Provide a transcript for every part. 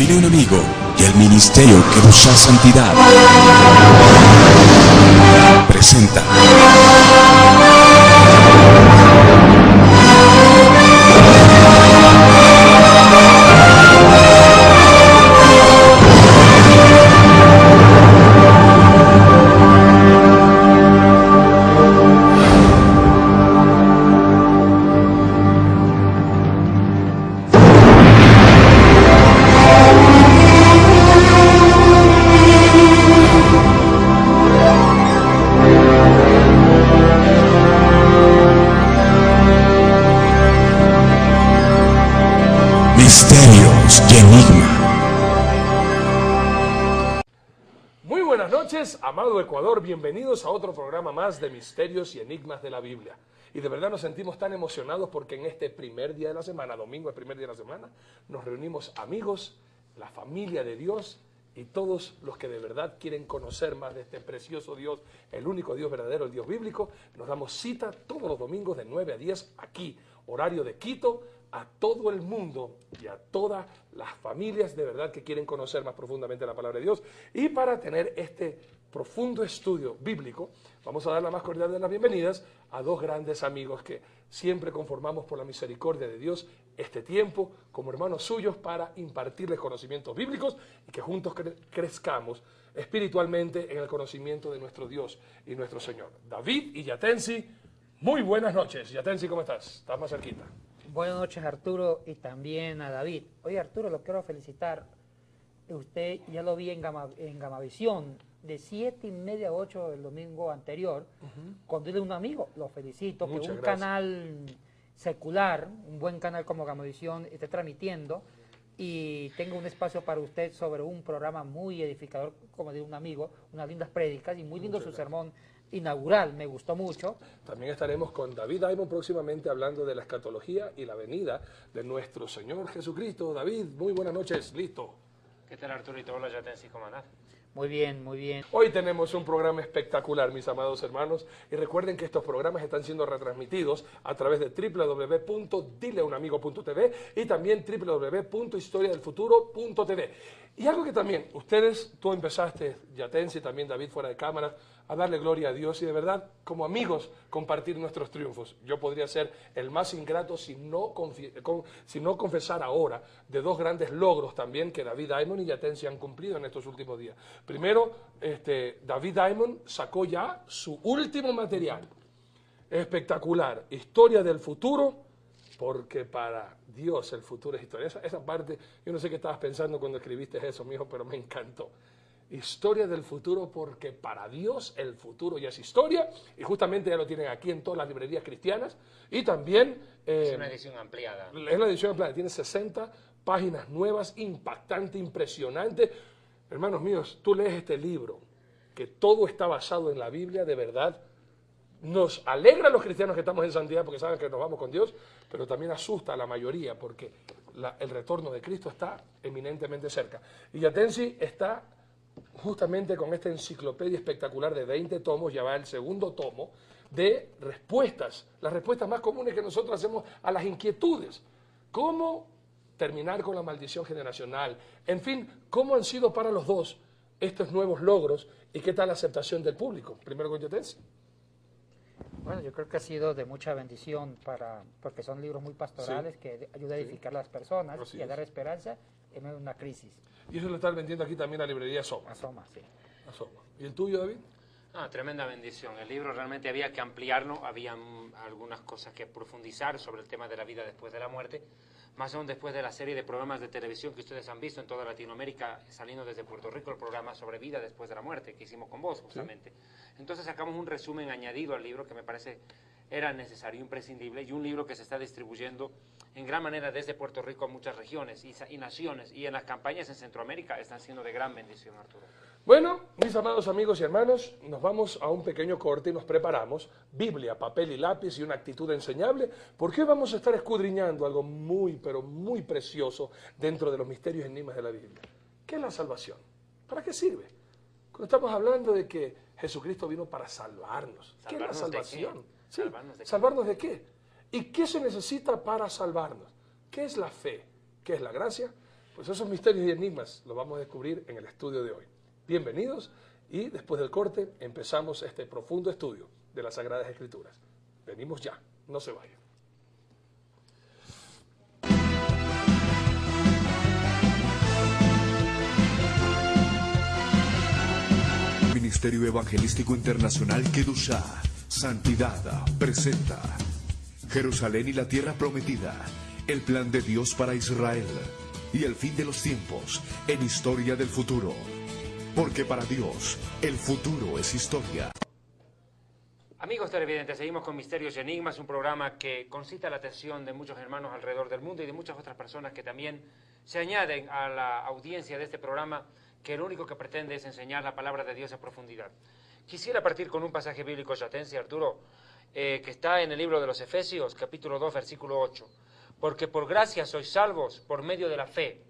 Dile un amigo y el ministerio que busca santidad presenta Misterios y Enigma. Muy buenas noches, amado Ecuador, bienvenidos a otro programa más de Misterios y Enigmas de la Biblia. Y de verdad nos sentimos tan emocionados porque en este primer día de la semana, domingo el primer día de la semana, nos reunimos amigos, la familia de Dios y todos los que de verdad quieren conocer más de este precioso Dios, el único Dios verdadero, el Dios bíblico. Nos damos cita todos los domingos de 9 a 10 aquí, horario de Quito, a todo el mundo y a todas las familias de verdad que quieren conocer más profundamente la palabra de Dios. Y para tener este profundo estudio bíblico, vamos a dar la más cordial de las bienvenidas a dos grandes amigos que siempre conformamos por la misericordia de Dios este tiempo como hermanos suyos para impartirles conocimientos bíblicos y que juntos crezcamos espiritualmente en el conocimiento de nuestro Dios y nuestro Señor. David y Yatensi, muy buenas noches. Yatensi, ¿cómo estás? ¿Estás más cerquita? Buenas noches, Arturo, y también a David. Oye, Arturo, lo quiero felicitar. Usted ya lo vi en Gamavisión, de 7:30 a 8 el domingo anterior, con Dile un amigo. Lo felicito, Muchas que un gracias. canal secular, un buen canal como Gamavisión, esté transmitiendo y tenga un espacio para usted sobre un programa muy edificador, como Dile un amigo, unas lindas prédicas y muy lindo su sermón inaugural, me gustó mucho. También estaremos con David Diamond próximamente hablando de la escatología y la venida de nuestro Señor Jesucristo. David, muy buenas noches, listo. ¿Qué tal, Arturito? Hola, Yatensi, ¿cómo andás? Muy bien, muy bien. Hoy tenemos un programa espectacular, mis amados hermanos, y recuerden que estos programas están siendo retransmitidos a través de www.dileunamigo.tv y también www.historiadelfuturo.tv. Y algo que también, tú empezaste, Yatensi, también David fuera de cámara, a darle gloria a Dios y de verdad, como amigos, compartir nuestros triunfos. Yo podría ser el más ingrato si no confesar ahora de dos grandes logros también que David Diamond y Yatensi han cumplido en estos últimos días. Primero, David Diamond sacó ya su último material, espectacular, Historia del Futuro, porque para Dios el futuro es historia. Esa parte, yo no sé qué estabas pensando cuando escribiste eso, mijo, pero me encantó. Historia del futuro, porque para Dios el futuro ya es historia, y justamente ya lo tienen aquí en todas las librerías cristianas, y también... Es una edición ampliada. Es la edición ampliada, tiene 60 páginas nuevas, impactante, impresionante. Hermanos míos, tú lees este libro, que todo está basado en la Biblia, de verdad, nos alegra a los cristianos que estamos en santidad porque saben que nos vamos con Dios, pero también asusta a la mayoría porque el retorno de Cristo está eminentemente cerca. Y Yatensi está justamente con esta enciclopedia espectacular de 20 tomos, ya va el segundo tomo, de respuestas, las respuestas más comunes que nosotros hacemos a las inquietudes. ¿Cómo terminar con la maldición generacional? En fin, ¿cómo han sido para los dos estos nuevos logros y qué tal la aceptación del público? Primero con Yatensi. Bueno, yo creo que ha sido de mucha bendición porque son libros muy pastorales que ayudan a edificar a las personas Así y a es. dar esperanza en medio de una crisis. Y eso lo están vendiendo aquí también la librería Soma. Asoma, sí. Asoma. ¿Y el tuyo, David? Ah, tremenda bendición. El libro realmente había que ampliarlo, había algunas cosas que profundizar sobre el tema de la vida después de la muerte, más aún después de la serie de programas de televisión que ustedes han visto en toda Latinoamérica, saliendo desde Puerto Rico, el programa sobre vida después de la muerte que hicimos con vos, justamente. ¿Sí? Entonces sacamos un resumen añadido al libro que me parece era necesario, imprescindible, y un libro que se está distribuyendo en gran manera desde Puerto Rico a muchas regiones y naciones, y en las campañas en Centroamérica están siendo de gran bendición, Arturo. Bueno, mis amados amigos y hermanos, nos vamos a un pequeño corte y nos preparamos. Biblia, papel y lápiz y una actitud enseñable, porque hoy vamos a estar escudriñando algo muy, pero muy precioso dentro de los misterios y enigmas de la Biblia. ¿Qué es la salvación? ¿Para qué sirve? Cuando estamos hablando de que Jesucristo vino para salvarnos. ¿Qué es la salvación? Sí, ¿salvarnos de qué? ¿Y qué se necesita para salvarnos? ¿Qué es la fe? ¿Qué es la gracia? Pues esos misterios y enigmas los vamos a descubrir en el estudio de hoy. Bienvenidos y después del corte empezamos este profundo estudio de las Sagradas Escrituras. Venimos ya, no se vayan. Ministerio Evangelístico Internacional Kedushá, Santidad, presenta Jerusalén y la Tierra Prometida, el plan de Dios para Israel y el fin de los tiempos en Historia del Futuro. Porque para Dios, el futuro es historia. Amigos televidentes, seguimos con Misterios y Enigmas, un programa que concita la atención de muchos hermanos alrededor del mundo y de muchas otras personas que también se añaden a la audiencia de este programa, que lo único que pretende es enseñar la palabra de Dios a profundidad. Quisiera partir con un pasaje bíblico yatense, Arturo, que está en el libro de los Efesios, capítulo 2, versículo 8. Porque por gracia sois salvos por medio de la fe.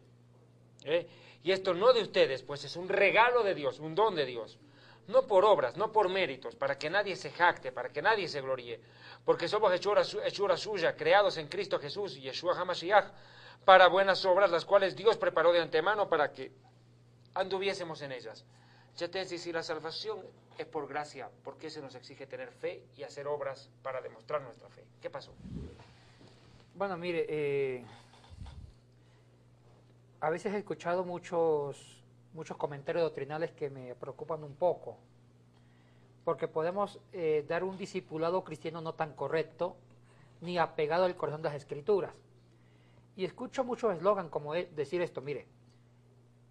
Y esto no de ustedes, pues es un regalo de Dios, un don de Dios. No por obras, no por méritos, para que nadie se jacte, para que nadie se gloríe. Porque somos hechura suya, creados en Cristo Jesús, Yeshua HaMashiach, para buenas obras, las cuales Dios preparó de antemano para que anduviésemos en ellas. Yatense, si la salvación es por gracia, ¿por qué se nos exige tener fe y hacer obras para demostrar nuestra fe? ¿Qué pasó? Bueno, mire, a veces he escuchado muchos comentarios doctrinales que me preocupan un poco, porque podemos dar un discipulado cristiano no tan correcto, ni apegado al corazón de las Escrituras. Y escucho muchos eslogan como decir esto, mire,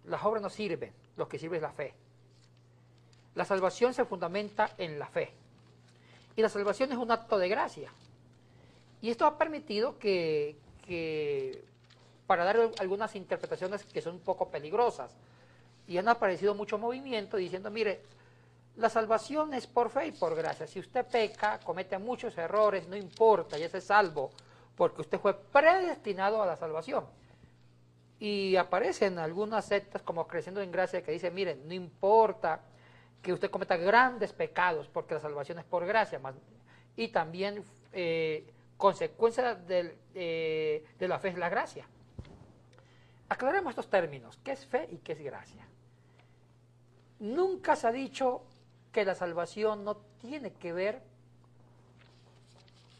las obras no sirven, lo que sirve es la fe. La salvación se fundamenta en la fe. Y la salvación es un acto de gracia. Y esto ha permitido que para dar algunas interpretaciones que son un poco peligrosas, y han aparecido mucho movimiento diciendo, mire, la salvación es por fe y por gracia. Si usted peca, comete muchos errores, no importa, ya se salvo, porque usted fue predestinado a la salvación. Y aparecen algunas sectas como Creciendo en Gracia que dicen, miren, no importa que usted cometa grandes pecados, porque la salvación es por gracia. Y también consecuencia de la fe es la gracia. Aclaremos estos términos, ¿qué es fe y qué es gracia? Nunca se ha dicho que la salvación no tiene que ver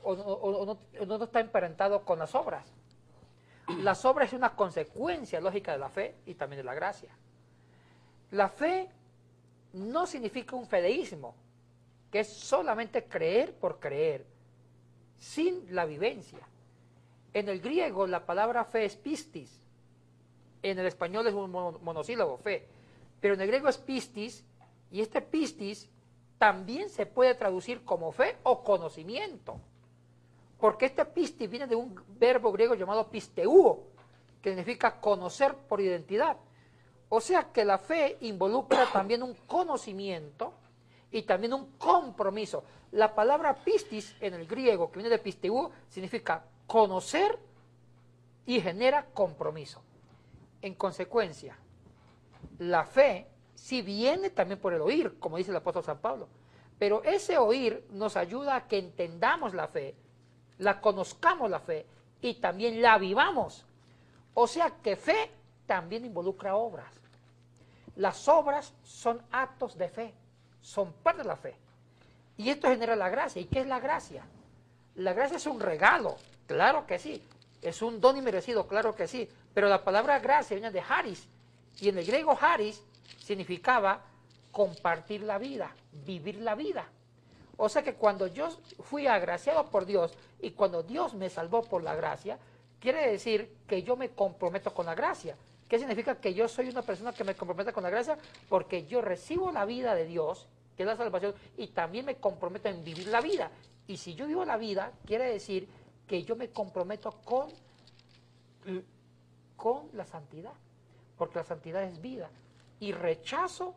o no está emparentado con las obras. Las obras es una consecuencia lógica de la fe y también de la gracia. La fe no significa un fedeísmo, que es solamente creer por creer, sin la vivencia. En el griego la palabra fe es pistis, en el español es un monosílabo, fe, pero en el griego es pistis, y este pistis también se puede traducir como fe o conocimiento, porque este pistis viene de un verbo griego llamado pisteuo, que significa conocer por identidad. O sea que la fe involucra también un conocimiento y también un compromiso. La palabra pistis en el griego, que viene de pisteuo, significa conocer y genera compromiso. En consecuencia, la fe sí viene también por el oír, como dice el apóstol San Pablo, pero ese oír nos ayuda a que entendamos la fe, la conozcamos la fe y también la vivamos. O sea que fe también involucra obras. Las obras son actos de fe, son parte de la fe. Y esto genera la gracia. ¿Y qué es la gracia? La gracia es un regalo, claro que sí. Es un don inmerecido, claro que sí. Pero la palabra gracia viene de haris. Y en el griego haris significaba compartir la vida, vivir la vida. O sea que cuando yo fui agraciado por Dios y cuando Dios me salvó por la gracia, quiere decir que yo me comprometo con la gracia. ¿Qué significa que yo soy una persona que me compromete con la gracia? Porque yo recibo la vida de Dios, que es la salvación, y también me comprometo en vivir la vida. Y si yo vivo la vida, quiere decir que yo me comprometo con la santidad, porque la santidad es vida. Y rechazo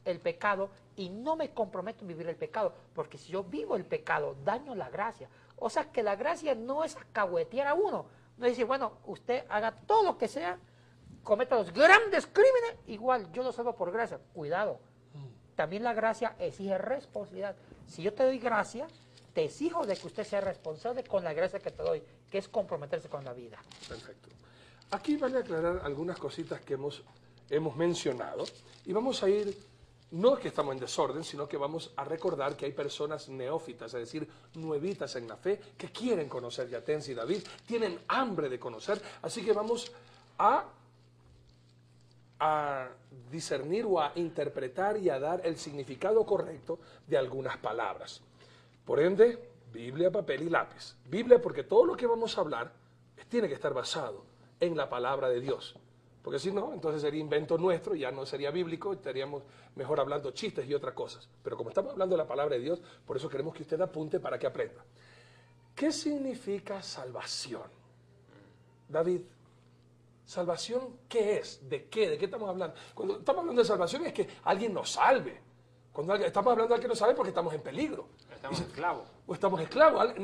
el pecado y no me comprometo en vivir el pecado, porque si yo vivo el pecado, daño la gracia. O sea que la gracia no es acahuetear a uno, no es decir, bueno, usted haga todo lo que sea, cometa los grandes crímenes, igual yo lo salvo por gracia. Cuidado, también la gracia exige responsabilidad. Si yo te doy gracia, te exijo de que usted sea responsable con la gracia que te doy, que es comprometerse con la vida. Perfecto. Aquí vale aclarar algunas cositas que hemos mencionado y vamos a ir, no es que estamos en desorden, sino que vamos a recordar que hay personas neófitas, es decir, nuevitas en la fe, que quieren conocer Yatensi y David, tienen hambre de conocer, así que vamos a discernir o a interpretar y a dar el significado correcto de algunas palabras. Por ende, Biblia, papel y lápiz. Biblia porque todo lo que vamos a hablar tiene que estar basado en la palabra de Dios. Porque si no, entonces sería invento nuestro, ya no sería bíblico, estaríamos mejor hablando chistes y otras cosas. Pero como estamos hablando de la palabra de Dios, por eso queremos que usted apunte para que aprenda. ¿Qué significa salvación? David, ¿salvación qué es? ¿De qué? ¿De qué estamos hablando? Cuando estamos hablando de salvación es que alguien nos salve. Cuando estamos hablando de alguien que nos salve porque estamos en peligro. Estamos esclavos. O estamos esclavos.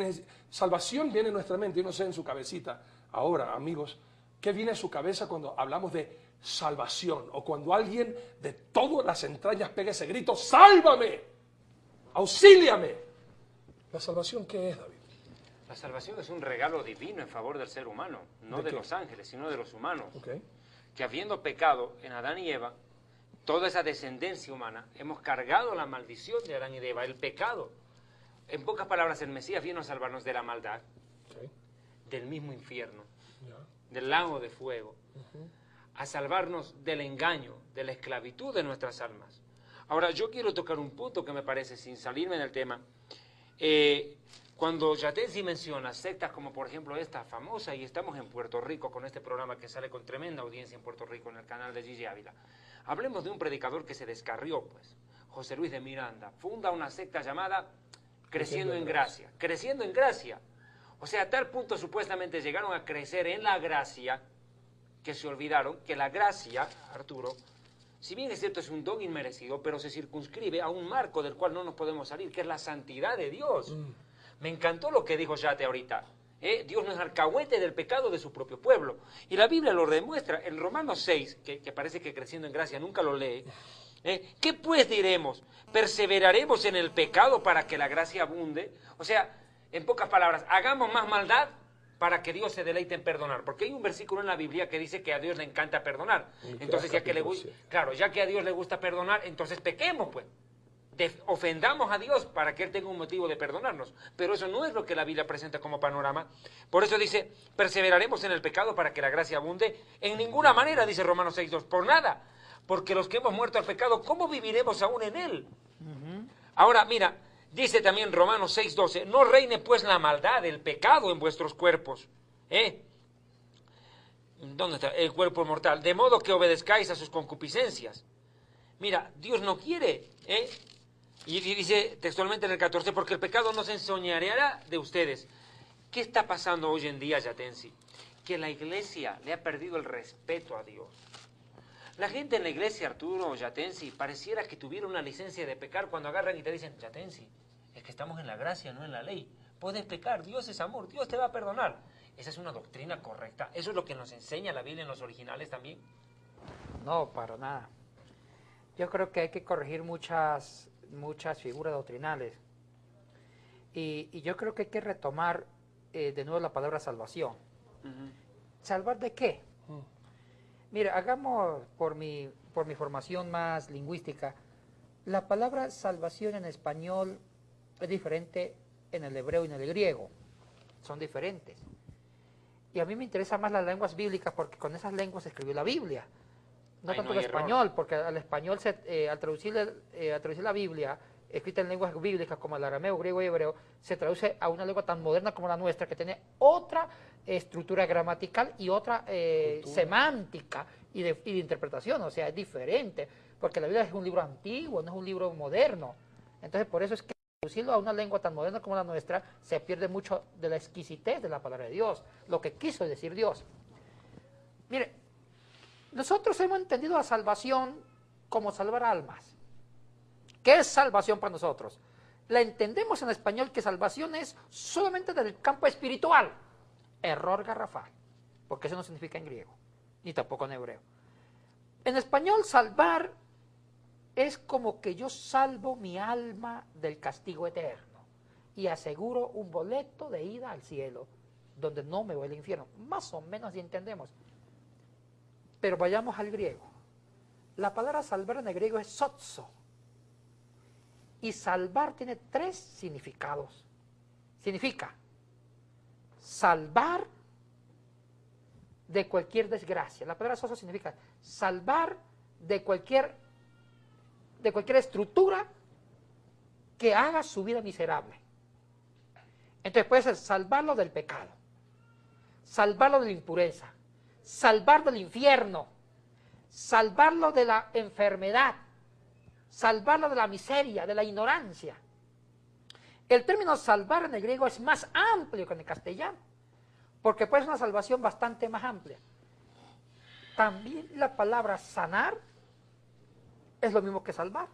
Salvación viene en nuestra mente, yo no sé en su cabecita. Ahora, amigos, ¿qué viene a su cabeza cuando hablamos de salvación? O cuando alguien de todas las entrañas pega ese grito, ¡sálvame! ¡Auxíliame! ¿La salvación qué es, David? La salvación es un regalo divino en favor del ser humano, no de los ángeles, sino de los humanos. Okay. Que habiendo pecado en Adán y Eva, toda esa descendencia humana, hemos cargado la maldición de Adán y de Eva, el pecado. En pocas palabras, el Mesías vino a salvarnos de la maldad, Okay. del mismo infierno, Ya. del lago de fuego, a salvarnos del engaño, de la esclavitud de nuestras almas. Ahora, yo quiero tocar un punto que me parece, sin salirme del tema, cuando Yatensi menciona sectas como por ejemplo esta famosa, y estamos en Puerto Rico con este programa que sale con tremenda audiencia en Puerto Rico en el canal de Gigi Ávila, hablemos de un predicador que se descarrió, pues, José Luis de Miranda, funda una secta llamada Creciendo en Gracia, Creciendo en Gracia. O sea, a tal punto supuestamente llegaron a crecer en la gracia que se olvidaron que la gracia, Arturo, si bien es cierto es un don inmerecido, pero se circunscribe a un marco del cual no nos podemos salir, que es la santidad de Dios. Me encantó lo que dijo Yate ahorita. Dios no es alcahuete del pecado de su propio pueblo. Y la Biblia lo demuestra en Romanos 6, que parece que Creciendo en Gracia nunca lo lee. ¿Qué pues diremos? ¿Perseveraremos en el pecado para que la gracia abunde? O sea, en pocas palabras, hagamos más maldad para que Dios se deleite en perdonar. Porque hay un versículo en la Biblia que dice que a Dios le encanta perdonar. Entonces, ya que ya que a Dios le gusta perdonar, entonces pequemos, pues. Ofendamos a Dios para que Él tenga un motivo de perdonarnos. Pero eso no es lo que la Biblia presenta como panorama. Por eso dice, perseveraremos en el pecado para que la gracia abunde. En ninguna manera, dice Romanos 6.2, por nada. Porque los que hemos muerto al pecado, ¿cómo viviremos aún en él? Ahora, mira, dice también Romanos 6.12, no reine pues la maldad, el pecado en vuestros cuerpos. ¿Dónde está? El cuerpo mortal. De modo que obedezcáis a sus concupiscencias. Mira, Dios no quiere, Y dice textualmente en el 14, porque el pecado no se ensoñareará de ustedes. ¿Qué está pasando hoy en día, Yatensi? Que la iglesia le ha perdido el respeto a Dios. La gente en la iglesia, Arturo, Yatensi, pareciera que tuviera una licencia de pecar cuando agarran y te dicen, Yatensi, es que estamos en la gracia, no en la ley. Puedes pecar, Dios es amor, Dios te va a perdonar. Esa es una doctrina correcta. ¿Eso es lo que nos enseña la Biblia en los originales también? No, para nada. Yo creo que hay que corregir muchas figuras doctrinales. Y yo creo que hay que retomar de nuevo la palabra salvación. ¿Salvar de qué? Mira, hagamos por mi formación más lingüística, la palabra salvación en español es diferente en el hebreo y en el griego. Son diferentes. Y a mí me interesan más las lenguas bíblicas porque con esas lenguas se escribió la Biblia. No tanto el español, porque al español, al traducir la Biblia, escrita en lenguas bíblicas como el arameo, griego y hebreo, se traduce a una lengua tan moderna como la nuestra, que tiene otra estructura gramatical y otra semántica y de interpretación, o sea, es diferente, porque la Biblia es un libro antiguo, no es un libro moderno. Entonces, por eso es que traducirlo a una lengua tan moderna como la nuestra, se pierde mucho de la exquisitez de la palabra de Dios, lo que quiso decir Dios. Mire, nosotros hemos entendido la salvación como salvar almas. ¿Qué es salvación para nosotros? La entendemos en español que salvación es solamente del campo espiritual. Error garrafal, porque eso no significa en griego, ni tampoco en hebreo. En español, salvar es como que yo salvo mi alma del castigo eterno y aseguro un boleto de ida al cielo, donde no me voy al infierno. Más o menos si entendemos. Pero vayamos al griego. La palabra salvar en el griego es sotso. Y salvar tiene 3 significados. Significa salvar de cualquier desgracia. La palabra sotso significa salvar de cualquier estructura que haga su vida miserable. Entonces puede ser salvarlo del pecado, salvarlo de la impureza, salvarlo del infierno, salvarlo de la enfermedad, salvarlo de la miseria, de la ignorancia. El término salvar en el griego es más amplio que en el castellano, porque puede ser una salvación bastante más amplia. También la palabra sanar es lo mismo que salvar.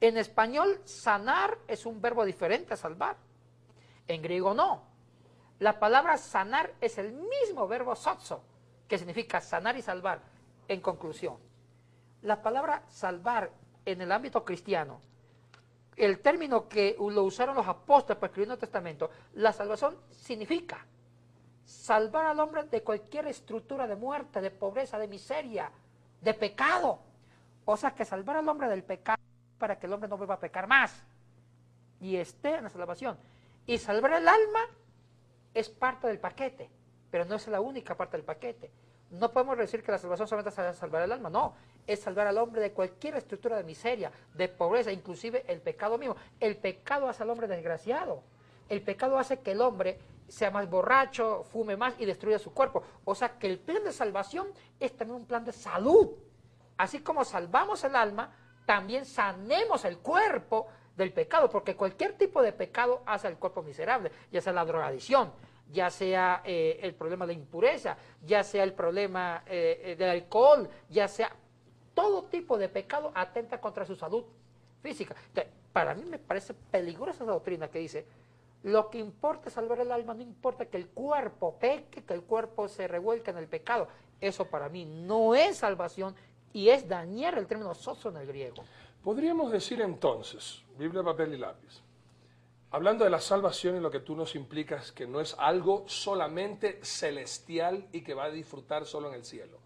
En español, sanar es un verbo diferente a salvar. En griego no. La palabra sanar es el mismo verbo sotso, que significa sanar y salvar. En conclusión, la palabra salvar en el ámbito cristiano, el término que lo usaron los apóstoles para escribir el Nuevo Testamento, la salvación significa salvar al hombre de cualquier estructura de muerte, de pobreza, de miseria, de pecado. O sea que salvar al hombre del pecado para que el hombre no vuelva a pecar más y esté en la salvación. Y salvar el alma es parte del paquete, pero no es la única parte del paquete. No podemos decir que la salvación solamente es salvar el alma, no, es salvar al hombre de cualquier estructura de miseria, de pobreza, inclusive el pecado mismo. El pecado hace al hombre desgraciado, el pecado hace que el hombre sea más borracho, fume más y destruya su cuerpo. O sea que el plan de salvación es también un plan de salud. Así como salvamos el alma, también sanemos el cuerpo del pecado, porque cualquier tipo de pecado hace al cuerpo miserable, ya sea la drogadicción, ya sea el problema de impureza, ya sea el problema del alcohol, ya sea todo tipo de pecado atenta contra su salud física. Entonces, para mí me parece peligrosa esa doctrina que dice, lo que importa es salvar el alma, no importa que el cuerpo peque, que el cuerpo se revuelque en el pecado. Eso para mí no es salvación y es dañar el término soso en el griego. Podríamos decir entonces, Biblia, papel y lápiz, hablando de la salvación y lo que tú nos implicas, que no es algo solamente celestial y que va a disfrutar solo en el cielo.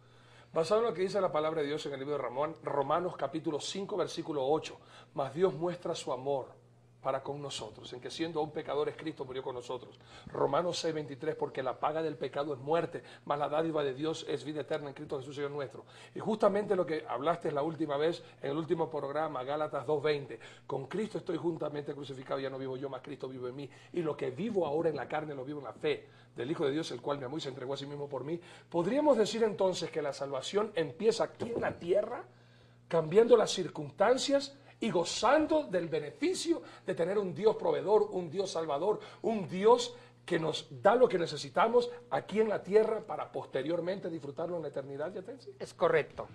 Basado en lo que dice la palabra de Dios en el libro de Romanos capítulo 5, versículo 8, mas Dios muestra su amor para con nosotros, en que siendo aún pecadores Cristo murió con nosotros. Romanos 6, 23, porque la paga del pecado es muerte, mas la dádiva de Dios es vida eterna en Cristo Jesús Señor nuestro. Y justamente lo que hablaste la última vez, en el último programa, Gálatas 2, 20, con Cristo estoy juntamente crucificado, ya no vivo yo, mas Cristo vive en mí, y lo que vivo ahora en la carne lo vivo en la fe del Hijo de Dios, el cual me amó y se entregó a sí mismo por mí. ¿Podríamos decir entonces que la salvación empieza aquí en la tierra, cambiando las circunstancias y gozando del beneficio de tener un Dios proveedor, un Dios salvador, un Dios que nos da lo que necesitamos aquí en la tierra para posteriormente disfrutarlo en la eternidad? ¿Yatensi? Es correcto.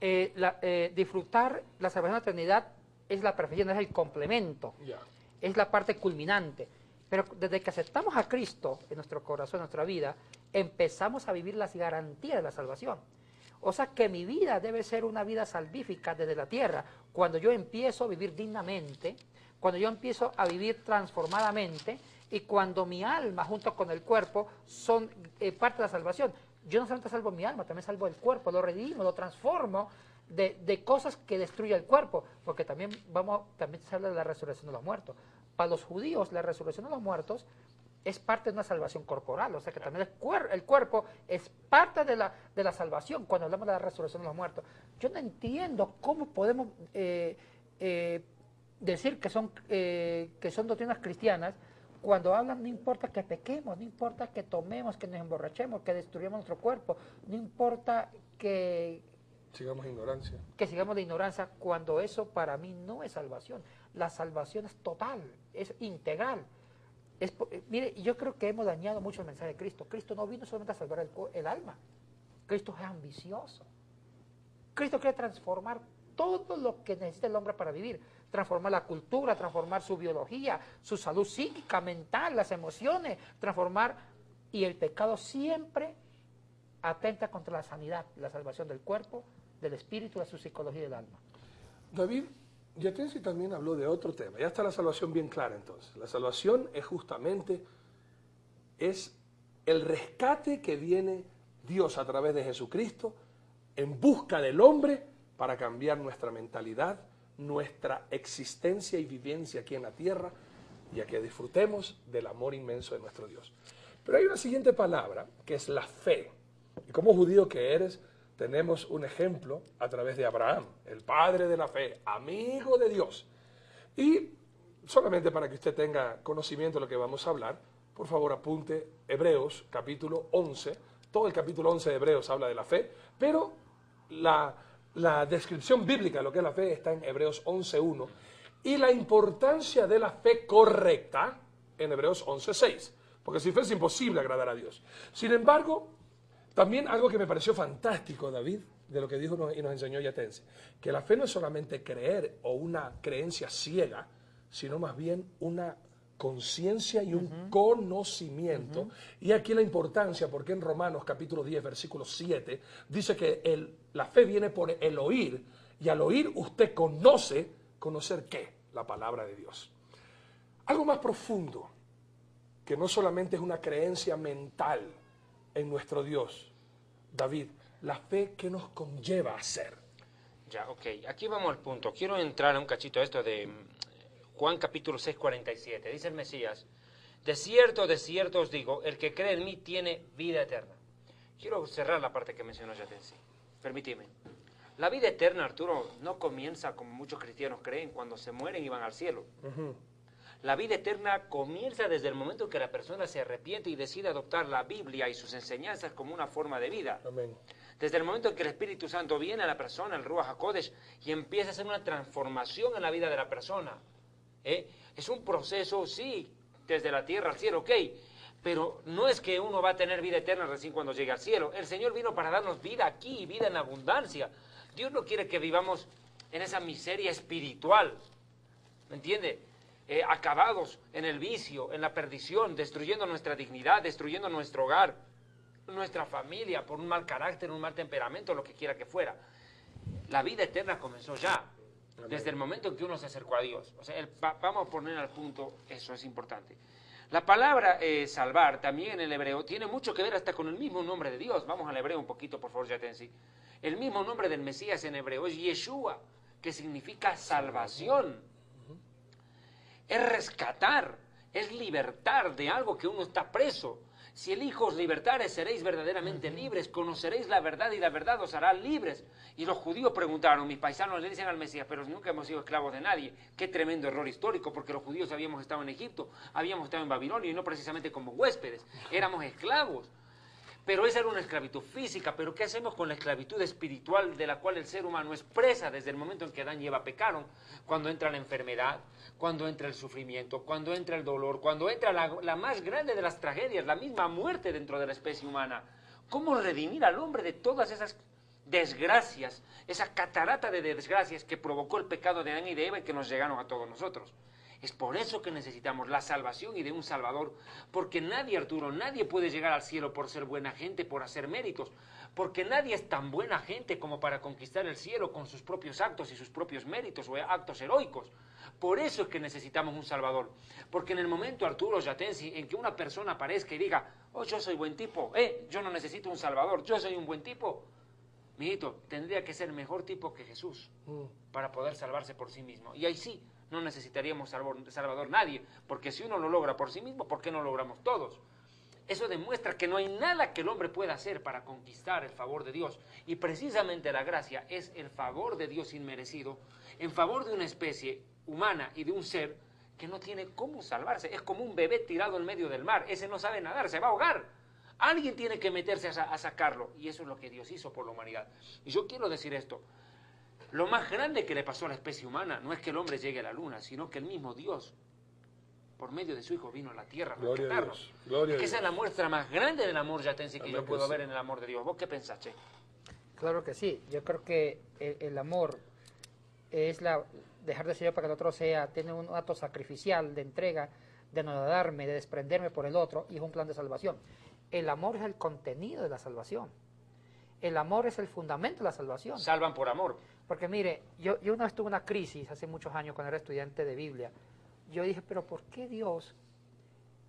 Disfrutar la salvación en la eternidad es la perfección, es el complemento, es la parte culminante. Pero desde que aceptamos a Cristo en nuestro corazón, en nuestra vida, empezamos a vivir las garantías de la salvación. O sea que mi vida debe ser una vida salvífica desde la tierra. Cuando yo empiezo a vivir dignamente, cuando yo empiezo a vivir transformadamente y cuando mi alma junto con el cuerpo son parte de la salvación. Yo no solamente salvo mi alma, también salvo el cuerpo, lo redimo, lo transformo de cosas que destruyen el cuerpo, porque también se habla de la resurrección de los muertos. Para los judíos la resurrección de los muertos es parte de una salvación corporal, o sea que también el cuerpo es parte de la salvación cuando hablamos de la resurrección de los muertos. Yo no entiendo cómo podemos decir que son doctrinas cristianas cuando hablan, no importa que pequemos, no importa que tomemos, que nos emborrachemos, que destruyamos nuestro cuerpo, no importa que sigamos ignorancia. Que sigamos de ignorancia, cuando eso para mí no es salvación. La salvación es total, es integral. Mire, yo creo que hemos dañado mucho el mensaje de Cristo. Cristo no vino solamente a salvar el alma. Cristo es ambicioso. Cristo quiere transformar todo lo que necesita el hombre para vivir. Transformar la cultura, transformar su biología, su salud psíquica, mental, las emociones, y el pecado siempre atenta contra la sanidad, la salvación del cuerpo, del espíritu, de su psicología y del alma. David, Yatensi también habló de otro tema. Ya está la salvación bien clara entonces. La salvación es justamente el rescate que viene Dios a través de Jesucristo en busca del hombre para cambiar nuestra mentalidad, nuestra existencia y vivencia aquí en la tierra, y a que disfrutemos del amor inmenso de nuestro Dios. Pero hay una siguiente palabra, que es la fe. Y como judío que eres, tenemos un ejemplo a través de Abraham, el padre de la fe, amigo de Dios. Y solamente para que usted tenga conocimiento de lo que vamos a hablar, por favor apunte Hebreos capítulo 11. Todo el capítulo 11 de Hebreos habla de la fe, pero la descripción bíblica de lo que es la fe está en Hebreos 11.1 y la importancia de la fe correcta en Hebreos 11.6, porque sin fe es imposible agradar a Dios. Sin embargo, también algo que me pareció fantástico, David, de lo que dijo y nos enseñó Yatense, que la fe no es solamente creer o una creencia ciega, sino más bien una conciencia y un conocimiento. Y aquí la importancia, porque en Romanos capítulo 10, versículo 7, dice que la fe viene por el oír, y al oír usted ¿conocer qué? La palabra de Dios. Algo más profundo, que no solamente es una creencia mental en nuestro Dios. David, la fe que nos conlleva a hacer. Ya, ok. Aquí vamos al punto. Quiero entrar a un cachito a esto de Juan capítulo 6, 47. Dice el Mesías: de cierto os digo, el que cree en mí tiene vida eterna. Quiero cerrar la parte que mencionó Yatensi. Permíteme. La vida eterna, Arturo, no comienza como muchos cristianos creen, cuando se mueren y van al cielo. La vida eterna comienza desde el momento en que la persona se arrepiente y decide adoptar la Biblia y sus enseñanzas como una forma de vida. Amén. Desde el momento en que el Espíritu Santo viene a la persona, el Ruach HaKodesh, y empieza a hacer una transformación en la vida de la persona. Es un proceso, sí, desde la tierra al cielo, ok, pero no es que uno va a tener vida eterna recién cuando llegue al cielo. El Señor vino para darnos vida aquí, vida en abundancia. Dios no quiere que vivamos en esa miseria espiritual, ¿me entiende? Acabados en el vicio, en la perdición, destruyendo nuestra dignidad, destruyendo nuestro hogar, nuestra familia, por un mal carácter, un mal temperamento, lo que quiera que fuera. La vida eterna comenzó ya, desde el momento en que uno se acercó a Dios. O sea, vamos a poner al punto, eso es importante. La palabra salvar, también en el hebreo, tiene mucho que ver hasta con el mismo nombre de Dios. Vamos al hebreo un poquito, por favor, Yatensi. El mismo nombre del Mesías en hebreo es Yeshua, que significa salvación. Es rescatar, es libertar de algo que uno está preso. Si el Hijo os libertare, seréis verdaderamente libres, conoceréis la verdad y la verdad os hará libres. Y los judíos preguntaron, mis paisanos le dicen al Mesías, pero nunca hemos sido esclavos de nadie. Qué tremendo error histórico, porque los judíos habíamos estado en Egipto, habíamos estado en Babilonia, y no precisamente como huéspedes, éramos esclavos. Pero esa era una esclavitud física, pero ¿qué hacemos con la esclavitud espiritual de la cual el ser humano es presa desde el momento en que Adán y Eva pecaron? Cuando entra la enfermedad, cuando entra el sufrimiento, cuando entra el dolor, cuando entra la más grande de las tragedias, la misma muerte dentro de la especie humana. ¿Cómo redimir al hombre de todas esas desgracias, esa catarata de desgracias que provocó el pecado de Adán y de Eva y que nos llegaron a todos nosotros? Es por eso que necesitamos la salvación y de un Salvador, porque nadie, Arturo, nadie puede llegar al cielo por ser buena gente, por hacer méritos, porque nadie es tan buena gente como para conquistar el cielo con sus propios actos y sus propios méritos o actos heroicos. Por eso es que necesitamos un Salvador, porque en el momento, Arturo Yatensi, en que una persona aparezca y diga, oh, yo soy buen tipo, yo no necesito un Salvador, yo soy un buen tipo, mijito, tendría que ser mejor tipo que Jesús para poder salvarse por sí mismo. Y ahí sí, no necesitaríamos Salvador nadie, porque si uno lo logra por sí mismo, ¿por qué no logramos todos? Eso demuestra que no hay nada que el hombre pueda hacer para conquistar el favor de Dios. Y precisamente la gracia es el favor de Dios inmerecido en favor de una especie humana y de un ser que no tiene cómo salvarse. Es como un bebé tirado en medio del mar. Ese no sabe nadar, se va a ahogar. Alguien tiene que meterse a sacarlo. Y eso es lo que Dios hizo por la humanidad. Y yo quiero decir esto. Lo más grande que le pasó a la especie humana no es que el hombre llegue a la luna, sino que el mismo Dios, por medio de su Hijo, vino a la tierra a rescatarnos. Gloria a Dios. Esa es la muestra más grande del amor, Yatensi, que Amén, yo puedo sí. ver en el amor de Dios. ¿Vos qué pensás, Che? Claro que sí. Yo creo que el amor es dejar de ser yo para que el otro sea, tiene un acto sacrificial de entrega, de no darme, de desprenderme por el otro, y es un plan de salvación. El amor es el contenido de la salvación. El amor es el fundamento de la salvación. Salvan por amor. Porque mire, yo una vez tuve una crisis hace muchos años cuando era estudiante de Biblia. Yo dije, pero ¿por qué Dios,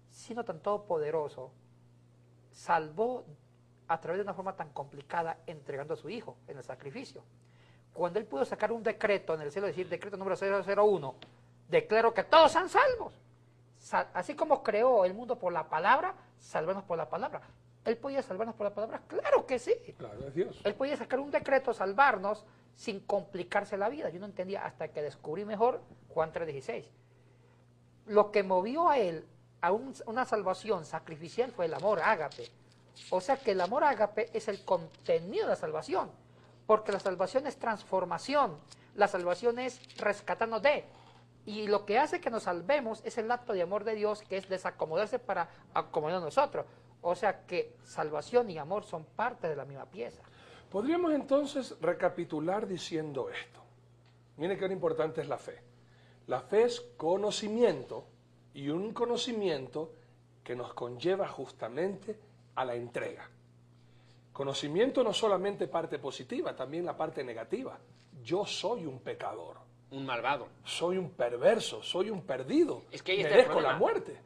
siendo tan todopoderoso, salvó a través de una forma tan complicada entregando a su hijo en el sacrificio. Cuando él pudo sacar un decreto en el cielo, decir decreto número 001, declaro que todos sean salvos. Así como creó el mundo por la palabra, salvarnos por la palabra. ¿Él podía salvarnos por la palabra? Claro que sí. Claro, es Dios. Él podía sacar un decreto, salvarnos, sin complicarse la vida. Yo no entendía hasta que descubrí mejor Juan 3:16. Lo que movió a él a una salvación sacrificial fue el amor ágape. O sea que el amor ágape es el contenido de la salvación, porque la salvación es transformación, la salvación es rescatarnos de, y lo que hace que nos salvemos es el acto de amor de Dios, que es desacomodarse para acomodar a nosotros. O sea que salvación y amor son parte de la misma pieza. Podríamos entonces recapitular diciendo esto. Miren qué importante es la fe. La fe es conocimiento, y un conocimiento que nos conlleva justamente a la entrega. Conocimiento no solamente parte positiva, también la parte negativa. Yo soy un pecador. Un malvado. Soy un perverso, soy un perdido. Es que ahí está el merezco problema. la muerte.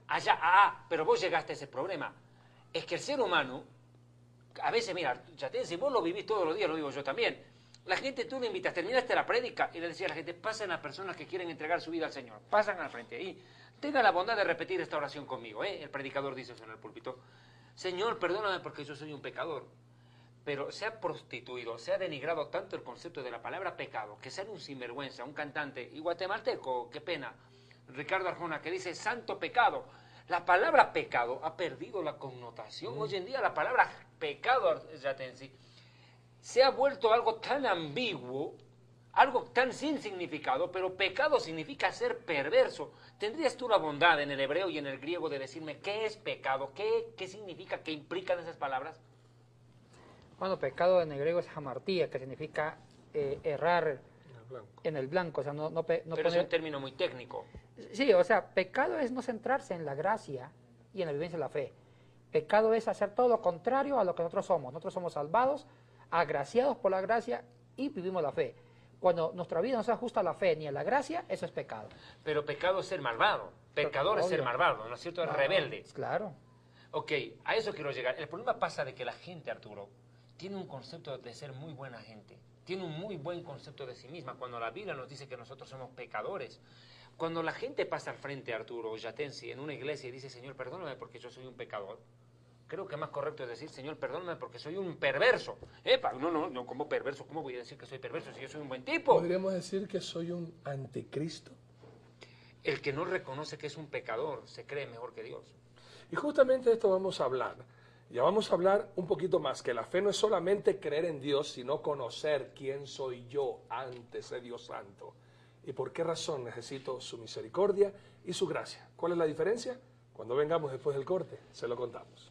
Pero vos llegaste a ese problema. Es que el ser humano, a veces, mira, si vos lo vivís todos los días, lo vivo yo también. La gente, tú le invitas, terminaste la prédica y le decías a la gente, pasen a personas que quieren entregar su vida al Señor. Pasan al frente y tenga la bondad de repetir esta oración conmigo. El predicador dice eso en el púlpito. Señor, perdóname porque yo soy un pecador. Pero se ha prostituido, se ha denigrado tanto el concepto de la palabra pecado, que sale un sinvergüenza, un cantante, y guatemalteco, qué pena, Ricardo Arjona, que dice santo pecado. La palabra pecado ha perdido la connotación. Hoy en día la palabra pecado, Yatensi, se ha vuelto algo tan ambiguo, algo tan sin significado, pero pecado significa ser perverso. ¿Tendrías tú la bondad en el hebreo y en el griego de decirme qué es pecado? ¿Qué significa, qué implican esas palabras? Bueno, pecado en el griego es hamartía, que significa errar en el blanco. O sea, no pero es un término muy técnico. Sí, o sea, pecado es no centrarse en la gracia y en la vivencia de la fe. Pecado es hacer todo lo contrario a lo que nosotros somos. Nosotros somos salvados, agraciados por la gracia y vivimos la fe. Cuando nuestra vida no se ajusta a la fe ni a la gracia, eso es pecado. Pero pecado es ser malvado. Pecador es ser malvado, ¿no es cierto? Es rebelde. Claro. Ok, a eso quiero llegar. El problema pasa de que la gente, Arturo, tiene un concepto de ser muy buena gente. Tiene un muy buen concepto de sí misma. Cuando la Biblia nos dice que nosotros somos pecadores. Cuando la gente pasa al frente, Arturo o Yatensi, en una iglesia y dice, Señor, perdóname porque yo soy un pecador. Creo que más correcto es decir, Señor, perdóname porque soy un perverso. No, como perverso, ¿cómo voy a decir que soy perverso si yo soy un buen tipo? ¿Podríamos decir que soy un anticristo? El que no reconoce que es un pecador se cree mejor que Dios. Y justamente de esto vamos a hablar. Ya vamos a hablar un poquito más, que la fe no es solamente creer en Dios, sino conocer quién soy yo ante ese Dios santo. ¿Y por qué razón necesito su misericordia y su gracia? ¿Cuál es la diferencia? Cuando vengamos después del corte, se lo contamos.